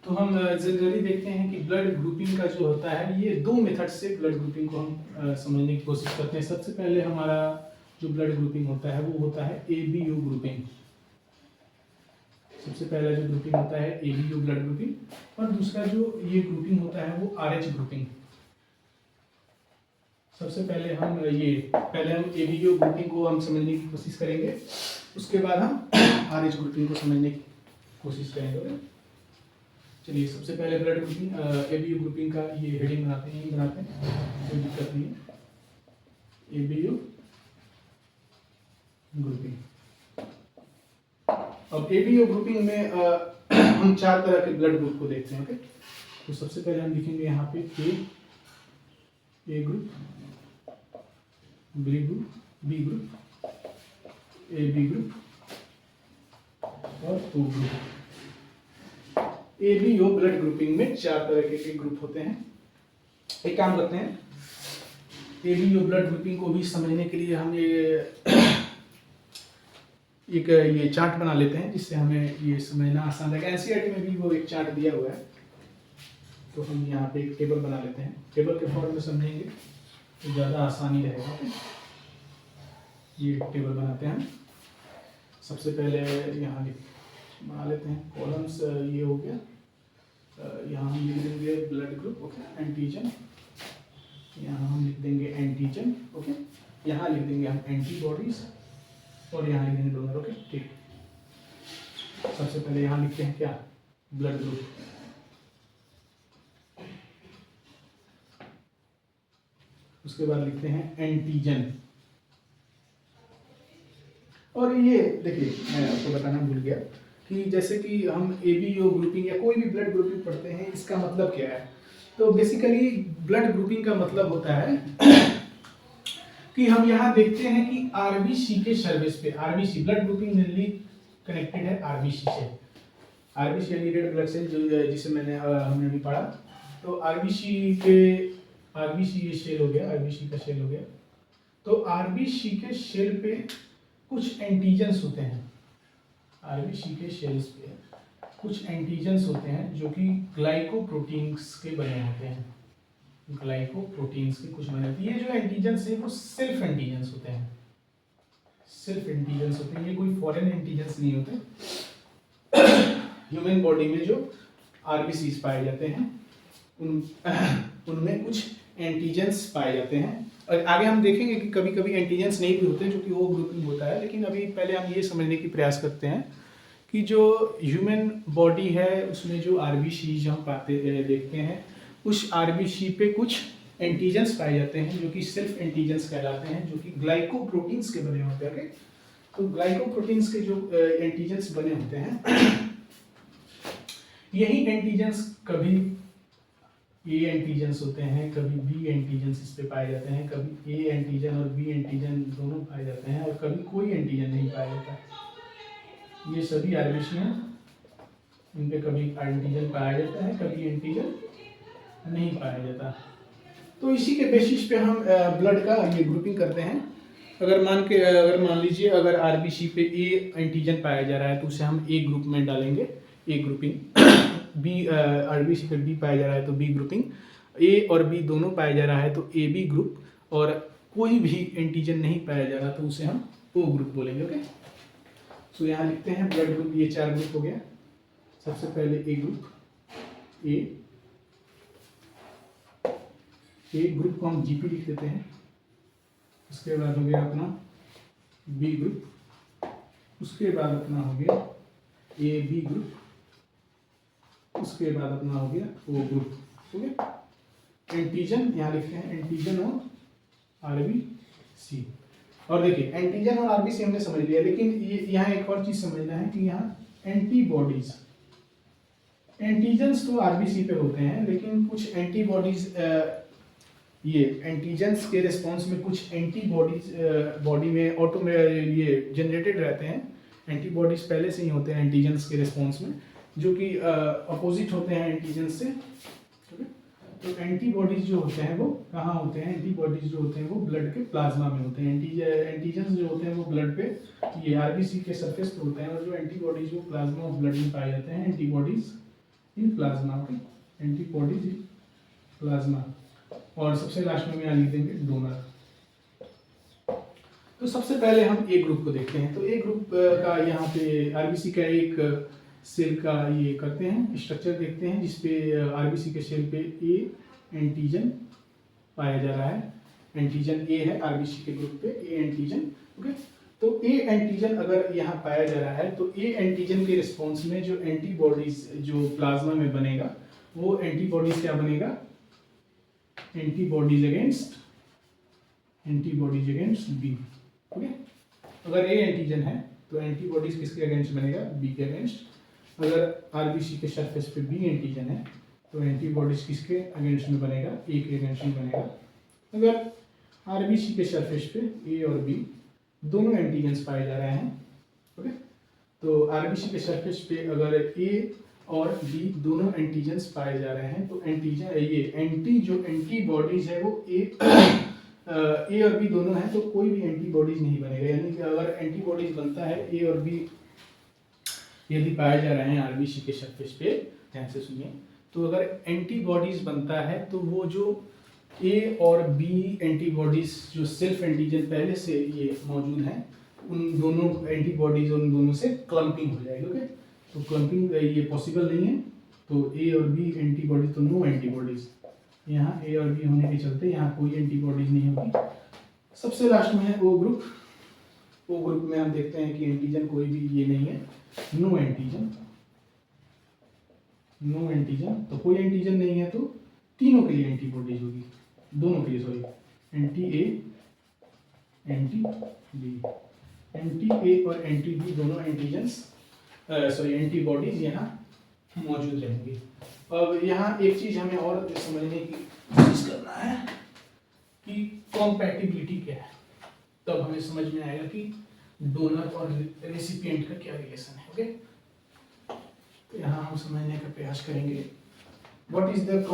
[SPEAKER 1] तो हम जनरली देखते हैं कि ब्लड ग्रुपिंग का जो होता है, ये दो मेथड से ब्लड ग्रुपिंग को हम समझने की कोशिश करते हैं। सबसे पहले हमारा जो ब्लड ग्रुपिंग होता है वो होता है एबीयू ग्रुपिंग। सबसे पहला जो ग्रुपिंग होता है एबीयू ब्लड ग्रुपिंग, और दूसरा जो ये ग्रुपिंग होता है वो आरएच ग्रुपिंग। सबसे पहले हम एबीयू ग्रुपिंग को हम समझने की कोशिश करेंगे, उसके बाद हम आरएच ग्रुपिंग को समझने की कोशिश करेंगे। चलिए, सबसे पहले ब्लड ग्रुपिंग एबीयू ग्रुपिंग का ये हेडिंग बनाते हैं, कोई दिक्कत नहीं है। ABU grouping. अब एबीयू ग्रुपिंग में हम चार तरह के ब्लड ग्रुप को देखते हैं। ओके, तो सबसे पहले हम लिखेंगे यहाँ पे A group, B group, B group और O group. ABO blood grouping में चार तरह के ग्रुप होते हैं। एक काम करते हैं, एबीयू ब्लड ग्रुपिंग को भी समझने के लिए हम ये चार्ट बना लेते हैं, जिससे हमें ये समझना आसान लगेगा। एनसीईआरटी में भी वो एक चार्ट दिया हुआ है, तो हम यहाँ पे एक टेबल बना लेते हैं। टेबल के फॉर्म में समझेंगे तो ज़्यादा आसानी रहेगा। ये टेबल बनाते हैं। सबसे पहले यहाँ बना लेते हैं कॉलम्स। ये हो गया, यहाँ हम लिख देंगे ब्लड ग्रुप। ओके, एंटीजन, यहाँ हम लिख देंगे एंटीजन। ओके, यहाँ लिख देंगे हम एंटीबॉडीज, और यहाँ लिख देंगे डोनर। ओके, ठीक। सबसे पहले यहाँ लिखते हैं क्या, ब्लड ग्रुप। उसके बाद लिखते हैं एंटीजन। और ये देखिए, मैं आपको बताना भूल गया कि जैसे कि हम एबीयू ग्रुपिंग या कोई भी ब्लड ग्रुपिंग पढ़ते हैं, इसका मतलब क्या है। तो बेसिकली ब्लड ग्रुपिंग का मतलब होता है कि हम यहाँ देखते हैं कि आरबीसी के सर्विस पे, RBC blood grouping mainly connected है आरबीसी से। आरबीसी यानी रेड ब्लड सेल, जो जिसे हमने अभी पढ़ा। तो आरबीसी ये सेल हो गया, आरबीसी का सेल हो गया। तो आरबीसी के सेल पे कुछ एंटीजेंस होते हैं। आरबीसी के सेल्स पे कुछ एंटीजेंस होते हैं जो कि ग्लाइकोप्रोटीन्स के बने होते हैं। ग्लाइकोप्रोटीन्स के कुछ बने होते हैं। ये जो एंटीजेंस है वो सेल्फ एंटीजेंस होते हैं। सेल्फ एंटीजेंस होते हैं, ये कोई फॉरेन एंटीजेंस नहीं होते। ह्यूमन बॉडी में जो आरबीसीज पाए जाते हैं उनमें कुछ एंटीजेंस पाए जाते हैं। और आगे हम देखेंगे कि कभी कभी एंटीजेंस नहीं भी होते, जो कि वो ग्रुपिंग होता है। लेकिन अभी पहले हम ये समझने की प्रयास करते हैं कि जो ह्यूमन बॉडी है उसमें जो आरबीसी हम देखते हैं, उस आरबीसी पे कुछ एंटीजेंस पाए जाते हैं जो कि सेल्फ एंटीजेंस कहलाते हैं, जो कि ग्लाइकोप्रोटीन्स के बने होते हैं। तो ग्लाइकोप्रोटीन्स के जो एंटीजेंस बने होते हैं यही एंटीजेंस कभी ए एंटीजेंस होते हैं, कभी बी एंटीजेंस इस पे पाए जाते हैं, कभी ए एंटीजन और बी एंटीजन दोनों पाए जाते हैं, और कभी कोई एंटीजन नहीं पाया जाता। ये सभी आरबीसी हैं, इन पे कभी एंटीजन पाया जाता है, कभी एंटीजन नहीं पाया जाता। तो इसी के बेसिस पे हम ब्लड का ये ग्रुपिंग करते हैं। अगर मान लीजिए अगर आरबीसी पे ए एंटीजन पाया जा रहा है तो उसे हम ए ग्रुप में डालेंगे, ए ग्रुपिंग। बी आरबीसी पे बी पाया जा रहा है तो बी ग्रुपिंग, ए और बी दोनों पाया जा रहा है तो ए बी ग्रुप, और कोई भी एंटीजन नहीं पाया जा रहा तो उसे हम ओ ग्रुप बोलेंगे। ओके, सो यहाँ लिखते हैं ब्लड ग्रुप, ये 4 ग्रुप हो गया। सबसे पहले ए ग्रुप, ए ग्रुप को हम जीपी लिख देते हैं। उसके बाद हो गया अपना बी ग्रुप, उसके बाद अपना हो गया ए बी ग्रुप, उसके बाद अपना हो गया ओ ग्रुप। ठीक है, एंटीजन यहाँ लिखते हैं, एंटीजन और आरबीसी। और देखिए एंटीजन और आरबीसी हमने समझ लिया, लेकिन ये यहाँ एक और चीज समझना है कि यहाँ एंटीबॉडीज, एंटीजन्स तो आरबीसी पे होते हैं, लेकिन कुछ एंटीबॉडीज ये एंटीजेंस के रिस्पॉन्स में कुछ एंटीबॉडीज बॉडी में ऑटो में ये जनरेटेड रहते हैं। एंटीबॉडीज पहले से ही होते हैं एंटीजेंस के रिस्पॉन्स में, जो कि अपोजिट होते हैं एंटीजेंस से। ठीक है, तो एंटीबॉडीज जो होते हैं वो कहाँ होते हैं? एंटीबॉडीज जो होते हैं वो ब्लड के प्लाज्मा में होते हैं। एंटीजेंस जो होते हैं वो ब्लड पे ये आरबीसी के सरफेस पे होते हैं, और जो एंटीबॉडीज वो प्लाज्मा ऑफ ब्लड में पाए जाते हैं। Antibodies in plasma, okay, antibodies in plasma. और सबसे लास्ट में यहाँ लिख देंगे डोनर। तो सबसे पहले हम ए ग्रुप को देखते हैं। तो ए ग्रुप का यहाँ पे आरबीसी का एक सेल का ये करते हैं, स्ट्रक्चर देखते हैं, जिसपे आरबीसी के सेल पे ए एंटीजन पाया जा रहा है। एंटीजन ए है आरबीसी के ग्रुप पे, ए एंटीजन। ओके, तो ए एंटीजन अगर यहाँ पाया जा रहा है तो ए एंटीजन के रिस्पॉन्स में जो एंटीबॉडीज जो प्लाज्मा में बनेगा वो एंटीबॉडीज क्या बनेगा? Antibodies against B. ओके, अगर ए एंटीजन है तो एंटीबॉडीज किसके अगेंस्ट बनेगा? बी के अगेंस्ट। अगर आरबीसी के सरफेस पे बी एंटीजन है तो एंटीबॉडीज किसके अगेंस्ट में बनेगा? ए के अगेंस्ट में बनेगा। अगर आरबीसी के सरफेस पे ए और बी दोनों एंटीजन्स पाए जा रहे हैं, ओके, तो आरबीसी के सरफेस पे अगर ए और बी दोनों एंटीजेंस पाए जा रहे हैं तो एंटीजन ये जो एंटीबॉडीज है वो ए और बी दोनों हैं, तो कोई भी एंटीबॉडीज नहीं बनेगा। यानी कि अगर एंटीबॉडीज बनता है ए और बी यदि पाए जा रहे हैं आरबीसी के सरफेस पे, ध्यान से सुनिए, तो अगर एंटीबॉडीज बनता है तो वो जो ए और बी एंटीबॉडीज जो सेल्फ एंटीजन पहले से ये मौजूद हैं, उन दोनों एंटीबॉडीज उन दोनों से क्लम्पिंग हो जाएगी। ओके, तो क्लम्पिंग ये पॉसिबल नहीं है, तो ए और बी एंटीबॉडीज तो नो एंटीबॉडीज, यहाँ ए और बी होने के चलते यहाँ कोई एंटीबॉडीज नहीं होगी। सबसे लास्ट में है ओ ग्रुप। ओ ग्रुप में हम देखते हैं कि एंटीजन कोई भी ये नहीं है, नो एंटीजन, नो एंटीजन, तो कोई एंटीजन नहीं है तो तीनों के लिए एंटीबॉडीज होगी, दोनों के लिए, sorry, anti A anti B, anti A और एंटी बी दोनों एंटीजन्स एंटीबॉडीज यहाँ मौजूद रहेंगी। अब यहाँ एक चीज हमें और समझने की कोशिश करना है कि कॉम्पैटिबिलिटी क्या है, तब हमें समझ में आएगा कि डोनर और रेसिपिएंट का क्या रिलेशन है। ओके, तो यहाँ हम समझने का प्रयास करेंगे what is the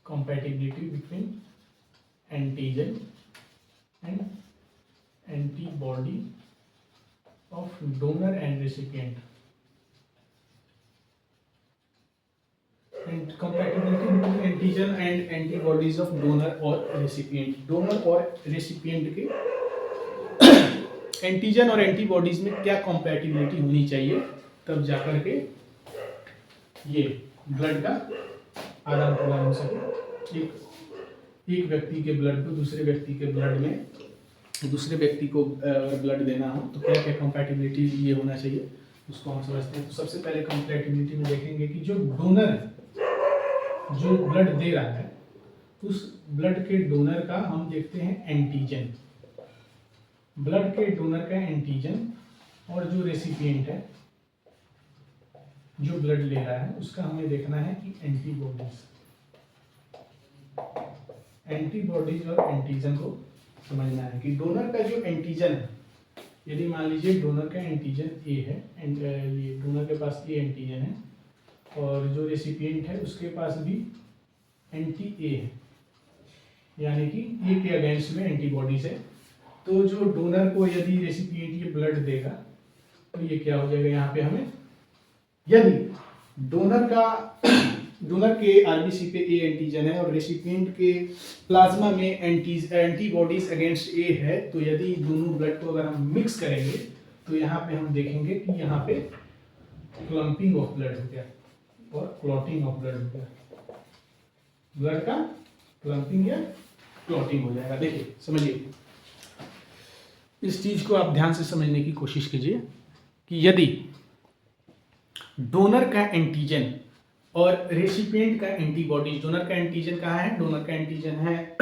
[SPEAKER 1] compatibility between antigen and antibody of donor and recipient, and compatibility between antigen and antibodies of donor और recipient। donor और recipient के एंटीजन और एंटीबॉडीज में क्या कॉम्पैटिबिलिटी होनी चाहिए, तब जाकर के ये ब्लड का आदान प्रदान हो सके। एक व्यक्ति के ब्लड को दूसरे व्यक्ति के ब्लड में, दूसरे व्यक्ति को ब्लड देना हो तो क्या क्या कॉम्पैटिबिलिटी ये होना चाहिए, उसको हम समझते हैं। तो सबसे पहले कॉम्पैटिबिलिटी में देखेंगे कि जो डोनर है, जो ब्लड दे रहा है, उस ब्लड के डोनर का हम देखते हैं एंटीजन। ब्लड के डोनर का एंटीजन और जो रेसिपिएंट है जो ब्लड ले रहा है उसका हमें देखना है कि एंटीबॉडीज और एंटीजन को समझना है कि डोनर का जो एंटीजन है, यदि मान लीजिए डोनर का एंटीजन ए है, ये डोनर के पास ए एंटीजन है और जो रेसिपिएंट है उसके पास भी एंटी ए है, यानी कि ए के अगेंस्ट में एंटीबॉडीज है, तो जो डोनर को यदि रेसिपिएंट ये ब्लड देगा तो ये क्या हो जाएगा, यहाँ पे हमें यदि डोनर के आरबीसी पे ए एंटीजन है और रेसिपिएंट के प्लाज्मा में एंटीबॉडीज अगेंस्ट ए है, तो यदि दोनों ब्लड को अगर हम मिक्स करेंगे तो यहाँ पे हम देखेंगे कि यहाँ पे क्लम्पिंग ऑफ ब्लड हो गया और क्लॉटिंग ऑफ ब्लड हो गया, ब्लड का क्लम्पिंग या क्लॉटिंग हो जाएगा। देखिए समझिए, इस चीज को आप ध्यान से समझने की कोशिश कीजिए कि यदि डोनर का एंटीजन और रेसिपिएंट का एंटीबॉडीज, डोनर का एंटीजन कहाँ है, डोनर का एंटीजन है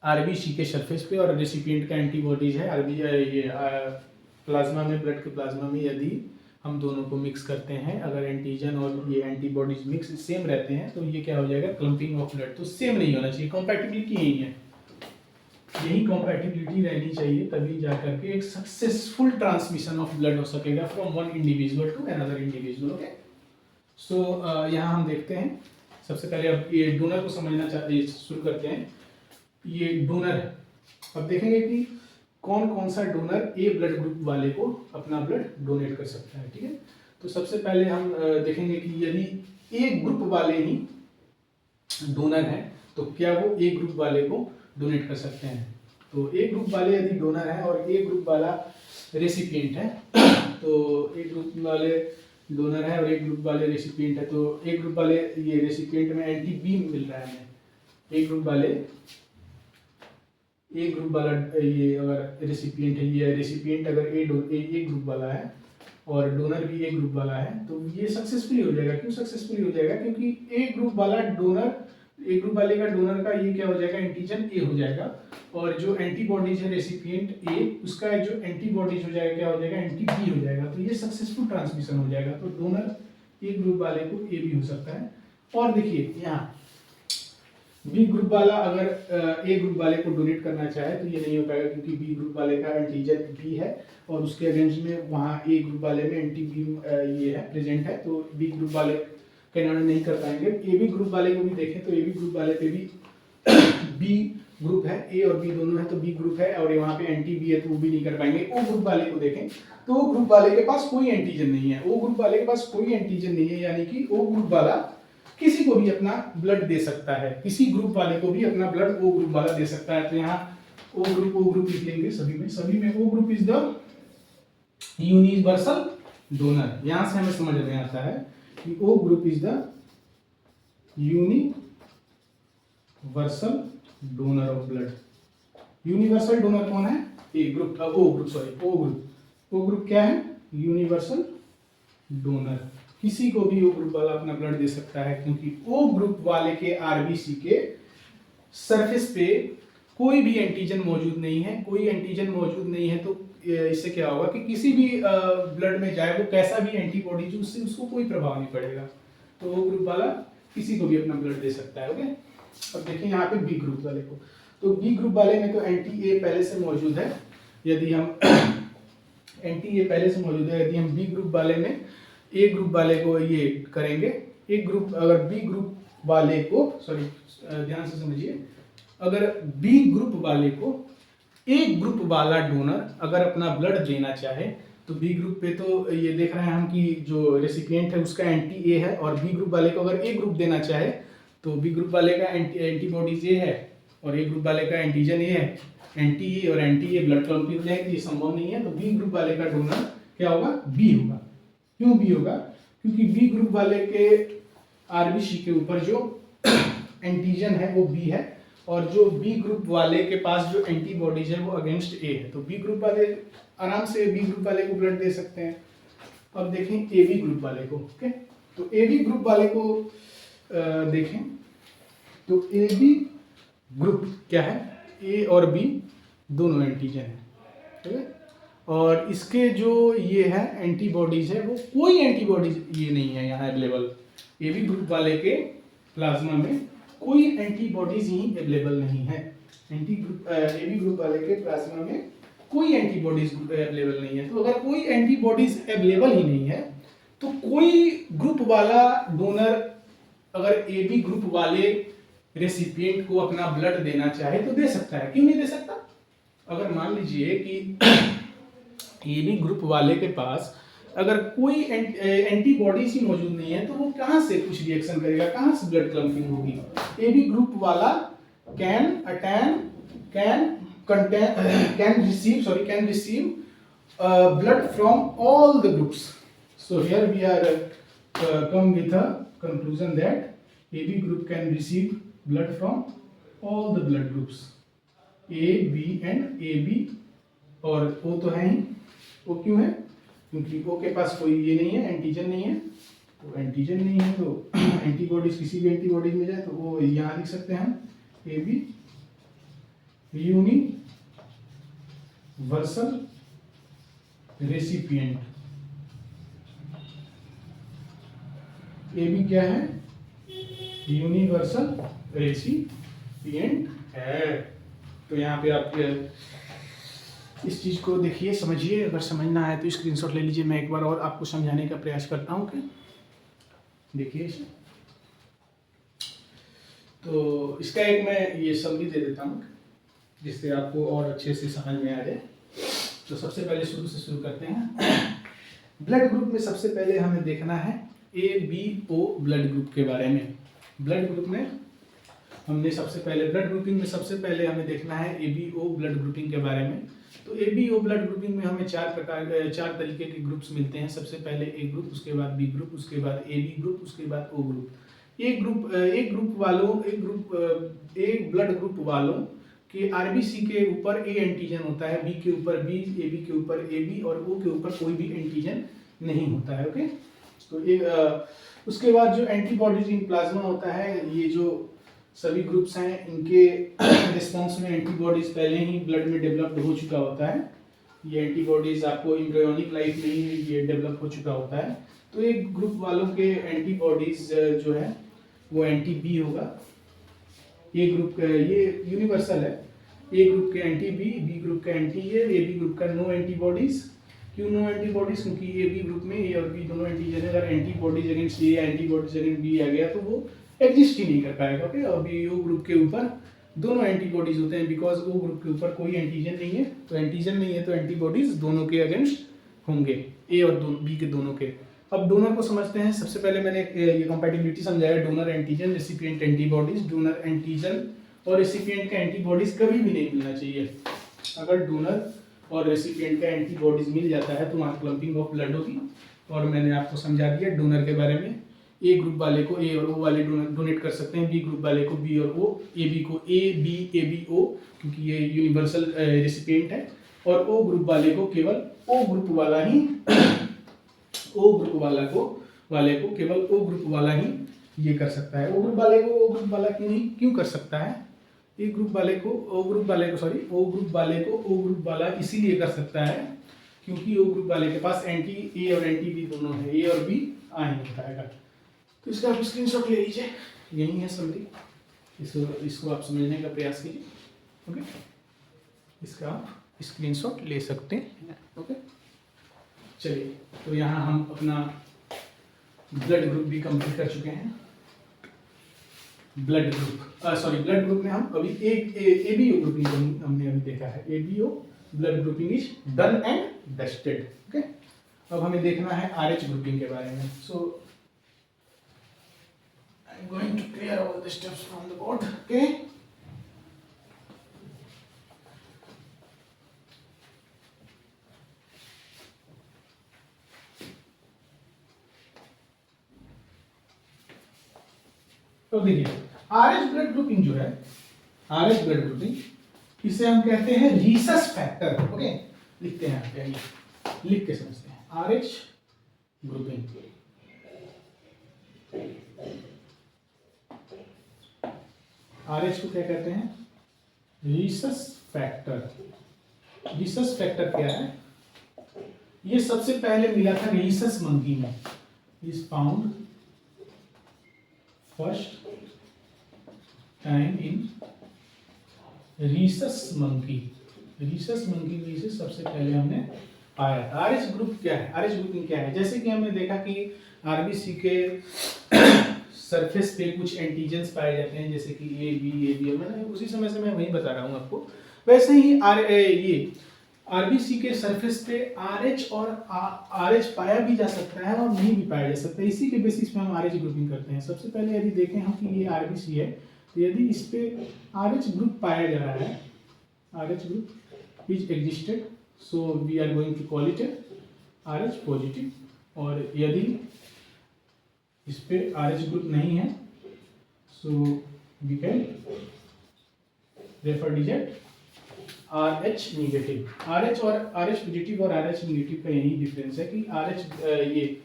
[SPEAKER 1] आरबीसी के सरफेस पे और रेसिपिएंट का एंटीबॉडीज है ये प्लाज्मा में, ब्लड के प्लाज्मा में, यदि हम दोनों को मिक्स करते हैं, अगर एंटीजन और ये एंटीबॉडीज मिक्स सेम रहते हैं तो ये क्या हो जाएगा, क्लम्पिंग ऑफ ब्लड। तो सेम नहीं होना चाहिए, कॉम्पैटिबिलिटी यही है, यही कॉम्पैटिबिलिटी रहनी चाहिए, तभी जाकर के एक सक्सेसफुल ट्रांसमिशन ऑफ ब्लड हो सकेगा from one individual to another individual. Okay, so यहाँ हम देखते हैं, सबसे पहले अब ये डोनर को समझना चाहते शुरू करते हैं। ये डोनर है, अब देखेंगे कि कौन कौन सा डोनर ए ब्लड ग्रुप वाले को अपना ब्लड डोनेट कर सकता है। ठीक है, तो सबसे पहले हम देखेंगे कि यदि ए ग्रुप वाले ही डोनर हैं तो क्या वो ए ग्रुप वाले को डोनेट कर सकते हैं। तो ए ग्रुप वाले यदि डोनर है और ए ग्रुप वाला रेसिपिएंट है, तो ए ग्रुप वाले डोनर है और ए ग्रुप वाले रेसिपिएंट है, तो ए ग्रुप वाले ये रेसिपिएंट में एंटी बी मिल रहा है, ए ग्रुप वाला ये अगर रेसिपिएंट है, ये रेसिपिएंट अगर ए ग्रुप वाला है और डोनर भी ए ग्रुप वाला है, तो ये सक्सेसफुली हो जाएगा। क्यों सक्सेसफुली हो जाएगा, क्योंकि ए ग्रुप वाले का डोनर का ये क्या हो जाएगा, एंटीजन ए हो जाएगा, और जो एंटीबॉडीज है रेसिपिएंट ए, उसका जो एंटीबॉडीज हो जाएगा क्या हो जाएगा, एंटी बी हो जाएगा, तो ये सक्सेसफुल ट्रांसमिशन हो जाएगा। तो डोनर ए ग्रुप वाले को ए भी हो सकता है। और देखिए यहाँ बी ग्रुप वाला अगर ए ग्रुप वाले को डोनेट करना चाहे तो ये नहीं हो पाएगा, क्योंकि बी ग्रुप वाले का एंटीजन बी है और उसके अगेंस्ट में वहाँ ए ग्रुप वाले में एंटी बी ये है प्रेजेंट है, तो बी ग्रुप वाले कैनाडा नहीं कर पाएंगे। ए बी ग्रुप वाले को भी देखें तो ए बी ग्रुप वाले पे भी बी ग्रुप है, ए और बी दोनों है तो बी ग्रुप है, और वहाँ पे एंटी बी है तो वो भी नहीं कर पाएंगे। ओ ग्रुप वाले को देखें तो ओ ग्रुप वाले के पास कोई एंटीजन नहीं है, ओ ग्रुप वाले के पास कोई एंटीजन नहीं है, यानी कि ओ ग्रुप वाला किसी को भी अपना ब्लड दे सकता है, किसी ग्रुप वाले को भी अपना ब्लड ओ ग्रुप वाला दे सकता है। तो यहाँ ओ ग्रुप लिख लेंगे सभी में O group is the universal donor. यहां से हमें समझ में आता है कि O group is the universal donor of blood. Universal donor कौन है, ए ग्रुप, ओ ग्रुप क्या है, यूनिवर्सल डोनर, किसी को भी ओ ग्रुप वाला अपना ब्लड दे सकता है, क्योंकि ओ ग्रुप वाले के आरबीसी के सरफेस पे कोई भी एंटीजन मौजूद नहीं है, कोई एंटीजन मौजूद नहीं है, तो इससे क्या होगा कि किसी भी ब्लड में जाए वो कैसा भी एंटीबॉडी जो उससे उसको कोई प्रभाव नहीं पड़ेगा। तो ओ ग्रुप वाला किसी को भी अपना ब्लड दे सकता है। ओके, अब देखिए यहाँ पे बी ग्रुप वाले को, तो बी ग्रुप वाले में तो एंटी ए पहले से मौजूद है, यदि हम यदि हम बी ग्रुप वाले में ए ग्रुप वाले को ये करेंगे, एक ग्रुप अगर बी ग्रुप वाले को ध्यान से समझिए, अगर बी ग्रुप वाले को ए ग्रुप वाला डोनर अगर अपना ब्लड देना चाहे तो बी ग्रुप पे तो ये देख रहे हैं हम कि जो रेसिपिएंट है उसका एंटी ए है, और बी ग्रुप वाले को अगर ए ग्रुप देना चाहे तो बी ग्रुप वाले का एंटीबॉडीज ए है और ए ग्रुप वाले का एंटीजन ए है, एंटी ए और एंटी ए ब्लड क्लम्पिंग हो जाएगी, ये संभव नहीं है। तो बी ग्रुप वाले का डोनर क्या होगा, बी होगा। क्यों बी होगा, क्योंकि बी ग्रुप वाले के आरबीसी के ऊपर जो एंटीजन है वो बी है, और जो बी ग्रुप वाले के पास जो एंटीबॉडीज है वो अगेंस्ट ए है, तो बी ग्रुप वाले आराम से बी ग्रुप वाले को ब्लड दे सकते हैं। अब देखें ए बी ग्रुप वाले को। ओके, तो ए बी ग्रुप वाले को देखें तो ए बी ग्रुप क्या है, ए और बी दोनों एंटीजन है, ठीक है। और इसके जो ये है एंटीबॉडीज है, वो कोई एंटीबॉडीज ये नहीं है यहाँ अवेलेबल। ए बी ग्रुप वाले के प्लाज्मा में कोई एंटीबॉडीज ही अवेलेबल नहीं है। ए बी ग्रुप वाले के प्लाज्मा में कोई एंटीबॉडीज अवेलेबल नहीं है। तो अगर कोई एंटीबॉडीज अवेलेबल ही नहीं है तो कोई ग्रुप वाला डोनर अगर ए बी ग्रुप वाले रेसिपिएंट को अपना ब्लड देना चाहे तो दे सकता है। क्यों नहीं दे सकता? अगर मान लीजिए कि ए बी ग्रुप वाले के पास अगर कोई एंटीबॉडीज ही मौजूद नहीं है तो वो कहाँ से कुछ रिएक्शन करेगा, कहाँ से ब्लड क्लम्पिंग होगी? ए बी ग्रुप वाला can receive blood from all the groups. So here we are come with a conclusion that AB group can receive blood from all the blood groups, A, B and AB। और O तो है ही, O क्यों है? क्योंकि O के पास कोई ये नहीं है, एंटीजन नहीं है। तो एंटीजन नहीं है तो एंटीबॉडीज किसी भी एंटीबॉडीज में जाए तो वो यहाँ लिख सकते हैं AB universal recipient. A B क्या है? यूनिवर्सल रेसिपिएंट है। तो यहाँ पे आप इस चीज को देखिए, समझिए। अगर समझना है तो स्क्रीनशॉट ले लीजिए। मैं एक बार और आपको समझाने का प्रयास करता हूँ कि देखिए इसे। तो इसका एक मैं ये समरी दे देता हूँ जिससे आपको और अच्छे से समझ में आ जाए। तो सबसे पहले शुरू से शुरू करते हैं। ब्लड ग्रुप में सबसे पहले हमें देखना है A B O blood group के बारे में। ब्लड ग्रुप में हमने सबसे पहले ब्लड ग्रुपिंग में सबसे पहले हमें देखना है A B O blood grouping के बारे में। तो A B O blood grouping में हमें चार तरीके के ग्रुप्स मिलते हैं। सबसे पहले ए ग्रुप, उसके बाद बी ग्रुप, उसके बाद ए बी ग्रुप, उसके बाद ओ ग्रुप। एक ब्लड ग्रुप वालों कि आरबीसी के ऊपर ए एंटीजन होता है, बी के ऊपर बी, ए बी के ऊपर ए बी और ओ के ऊपर कोई भी एंटीजन नहीं होता है। ओके। तो उसके बाद जो एंटीबॉडीज इन प्लाज्मा होता है, ये जो सभी ग्रुप्स हैं इनके रिस्पॉन्स में एंटीबॉडीज पहले ही ब्लड में डेवलप्ड हो चुका होता है। ये एंटीबॉडीज आपको एम्ब्रियोनिक लाइफ में ही ये डेवलप हो चुका होता है। तो एक ग्रुप वालों के एंटीबॉडीज जो है वो एंटी बी होगा। ये ग्रुप ये यूनिवर्सल है। ए ग्रुप के एंटी बी, बी ग्रुप का एंटी ए बी ग्रुप का नो एंटीबॉडीज। क्यों नो एंटीबॉडीज? क्योंकि ए बी ग्रुप में ए और बी दोनों एंटीजन है। अगर एंटीबॉडीज अगेंस्ट ए या एंटीबॉडीज अगेंस्ट बी आ गया तो वो एग्जिस्ट ही नहीं कर पाएगा। ओके। और बी ओ ग्रुप के ऊपर दोनों एंटीबॉडीज होते हैं बिकॉज ओ ग्रुप के ऊपर कोई एंटीजन नहीं है। तो एंटीजन नहीं है तो एंटीबॉडीज दोनों के अगेंस्ट होंगे, ए और बी के दोनों के। अब डोनर को समझते हैं। सबसे पहले मैंने ये कंपैटिबिलिटी समझाया। Donor antigen, recipient antibodies. Donor antigen और रेसिपिएंट का एंटीबॉडीज कभी भी नहीं मिलना चाहिए। अगर डोनर और रेसिपिएंट का एंटीबॉडीज मिल जाता है तो वहाँ क्लम्पिंग ऑफ ब्लड होगी। और मैंने आपको समझा दिया डोनर के बारे में। ए ग्रुप वाले को ए और ओ वाले डोनेट कर सकते हैं, बी ग्रुप वाले को बी और ओ, ए बी को ए बी ओ क्योंकि ये यूनिवर्सल रेसिपिएंट है। और ओ ग्रुप वाले को केवल ओ ग्रुप वाला ही ओ ग्रुप वाले को केवल ओ ग्रुप वाला ही ये कर सकता है। ओ ग्रुप वाले को ओ ग्रुप वाला क्यों कर सकता है? ए ग्रुप वाले को ओ ग्रुप वाले को ओ ग्रुप वाला इसीलिए कर सकता है क्योंकि ओ ग्रुप वाले के पास एंटी ए और एंटी बी दोनों है। ए और बी आ ही नहीं पाएगा। तो इसका आप स्क्रीनशॉट ले लीजिए। यही है समरी। इसको आप समझने का प्रयास कीजिए। ओके। इसका आप स्क्रीनशॉट ले सकते हैं। ओके। चलिए, तो यहाँ हम अपना ब्लड ग्रुप भी कंप्लीट कर चुके हैं। ब्लड ग्रुप में हम अभी ए बी ओ ग्रुपिंग हमने अभी देखा है। A B O blood grouping is done and dusted. Okay. अब हमें देखना है आर एच ग्रुपिंग के बारे में। So I am going to clear all the steps from the board. Okay. तो देखिए आरएच ब्लड ग्रुपिंग जो है, आरएच ब्लड ग्रुपिंग इसे हम कहते हैं रीसस फैक्टर। ओके। लिखते हैं आप, यानी लिख के समझते हैं। आरएच ग्रुपिंग, आरएच को क्या कहते हैं? Rhesus factor. रिसस फैक्टर क्या है? ये सबसे पहले मिला था रीसस मंकी में, is found first time in Rhesus monkey. Rhesus monkey में इसे सबसे पहले हमने पाया था। आरएच ग्रुप क्या है? आरएच ग्रुपिंग क्या है? जैसे कि हमने देखा कि आरबीसी के सरफेस पे कुछ एंटीजेंस पाए जाते हैं, जैसे कि ए बी, मैंने उसी समय से मैं वही बता रहा हूँ आपको। वैसे ही ये आरबीसी के सरफेस पे आरएच और आरएच पाया भी जा सकता है और नहीं भी पाया जा सकता है। इसी के बेसिस पे हम आरएच ग्रुपिंग करते हैं। सबसे पहले यदि देखें हम कि ये आरबीसी है, तो यदि इस पे आरएच ग्रुप पाया जा रहा है, Rh group is existed, so we are going to call it Rh positive. और यदि इस पे आरएच ग्रुप नहीं है, so we can refer digit RH negative. RH और RH पॉजिटिव और RH निगेटिव का यही डिफरेंस है कि RH ये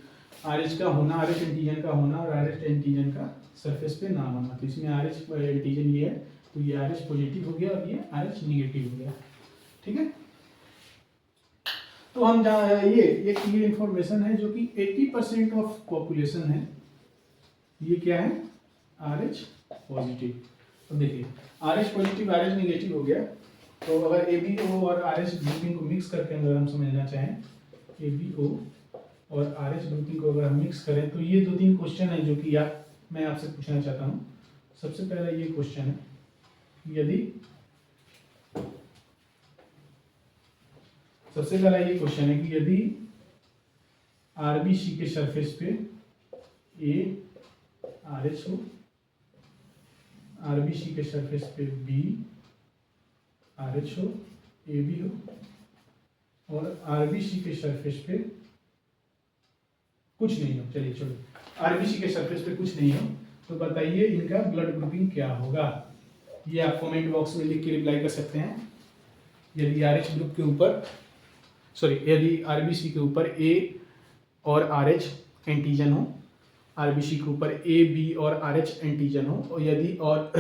[SPEAKER 1] RH का होना, RH एंटीजन का होना और RH एंटीजन का सरफेस पे ना होना। तो इसमें RH एंटीजन ये है, तो ये RH पॉजिटिव हो गया और ये RH निगेटिव हो गया। ठीक है, तो हम जहाँ ये क्लियर इंफॉर्मेशन है जो कि 80% ऑफ पॉपुलेशन है, ये क्या है? RH positive. तो देखिए RH पॉजिटिव RH निगेटिव हो गया। तो अगर ABO और RH ग्रुपिंग को मिक्स करके अगर हम समझना चाहें, ABO और RH ग्रुपिंग को अगर हम मिक्स करें, तो ये 2-3 क्वेश्चन है जो कि मैं आपसे पूछना चाहता हूँ। सबसे पहला ये क्वेश्चन है, यदि सबसे पहला ये क्वेश्चन है कि यदि RBC के सरफेस पे RH हो, RBC के सरफेस पे RH हो, AB हो और RBC के सरफेस पे कुछ नहीं हो, चलिए छोड़ो, RBC के सरफेस पे कुछ नहीं हो, तो बताइए इनका ब्लड ग्रुपिंग क्या होगा? ये आप कमेंट बॉक्स में लिख के रिप्लाई कर सकते हैं। यदि RH ग्रुप के ऊपर यदि RBC के ऊपर A और RH एंटीजन हो, RBC के ऊपर A, B और RH एंटीजन हो, और यदि और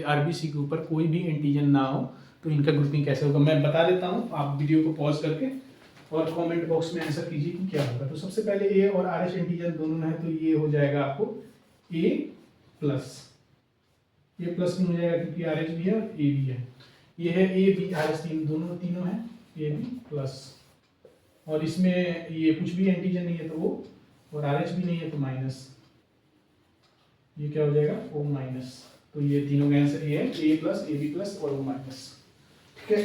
[SPEAKER 1] RBC के ऊपर कोई भी एंटीजन ना हो, तो इनका ग्रुपिंग कैसे होगा? मैं बता देता हूँ, आप वीडियो को पॉज करके और कमेंट बॉक्स में आंसर कीजिए कि क्या होगा। तो सबसे पहले A और RH एंटीजन दोनों है, तो ये हो जाएगा आपको A प्लस में हो जाएगा क्योंकि RH भी है और A भी है। ये है A B RH तीनों है AB प्लस, और इसमें ये कुछ भी एंटीजन नहीं है तो O, और RH भी नहीं है तो माइनस, ये क्या हो जाएगा? O minus. तो ये तीनों का आंसर ये है A प्लस AB प्लस और O माइनस। ठीक है,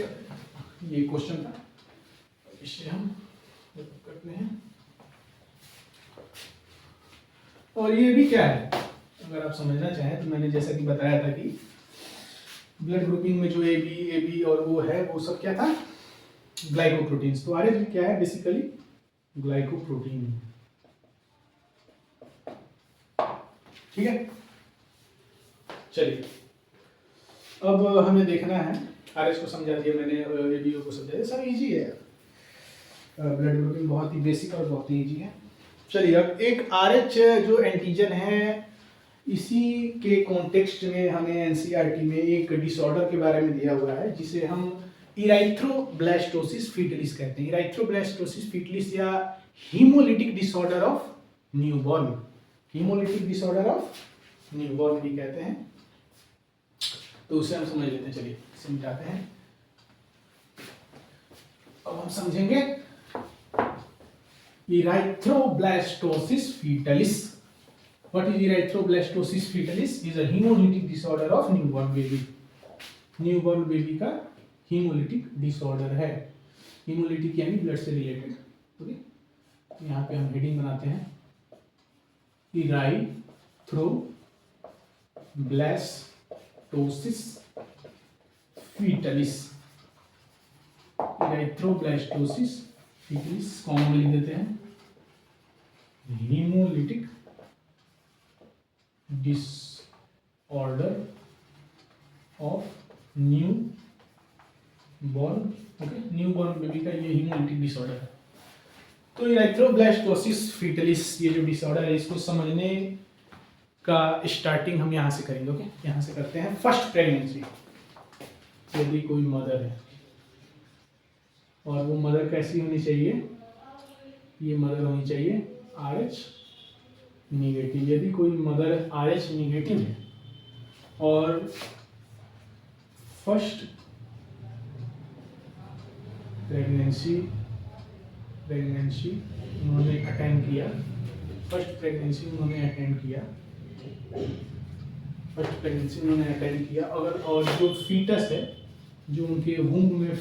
[SPEAKER 1] ये क्वेश्चन था, इसे हम करते हैं। और ये भी क्या है अगर आप समझना चाहें, तो मैंने जैसा कि बताया था कि ब्लड ग्रुपिंग में जो AB और O है वो सब क्या था? ग्लाइकोप्रोटीन्स। तो RH क्या है? Basically glycoprotein. ठीक है, चलिए अब हमें देखना है, RH को समझा दिया मैंने, ABO को समझा दिया, सब इजी है। ब्लड ग्रुपिंग बहुत ही बेसिक और बहुत ही इजी है। चलिए अब एक RH जो एंटीजन है, इसी के कॉन्टेक्स्ट में हमें NCERT में एक डिसऑर्डर के बारे में दिया हुआ है जिसे हम इराइथ्रोब्लास्टोसिस फीटलिस कहते हैं। इराइथ्रोब्लास्टोसिस फीटलिस या haemolytic disorder of newborn, haemolytic disorder of newborn भी कहते हैं। तो उसे हम समझ लेते हैं, चलिए समझाते हैं। अब हम समझेंगे इराइथ्रोब्लास्टोसिस fetalis. What is erythroblastosis fetalis? Is a hemolytic disorder of newborn baby. Newborn baby का हीमोलिटिक डिसऑर्डर है। हीमोलिटिक यानी ब्लड से रिलेटेड। ओके, यहाँ पे हम हेडिंग बनाते हैं इराइथ्रोब्लास्टोसिस फीटलिस। इराइथ्रोब्लास्टोसिस फीटलिस कॉमन लिख देते हैं, haemolytic disorder of new born. Okay, new born baby का ये हीमोलिटिक डिसऑर्डर है। तो इराइथ्रोब्लास्टोसिस फीटलिस ये जो डिसऑर्डर है, इसको समझने का स्टार्टिंग हम यहाँ से करेंगे। ओके, यहाँ से करते हैं फर्स्ट प्रेगनेंसी। यदि कोई मदर है, और वो मदर कैसी होनी चाहिए, ये मदर होनी चाहिए RH निगेटिव। यदि कोई मदर RH निगेटिव है और फर्स्ट प्रेगनेंसी उन्होंने अटेंड किया, फर्स्ट प्रेगनेंसी उन्होंने अटेंड किया, अगर और जो फीटस है, जो उनके वूम्ब में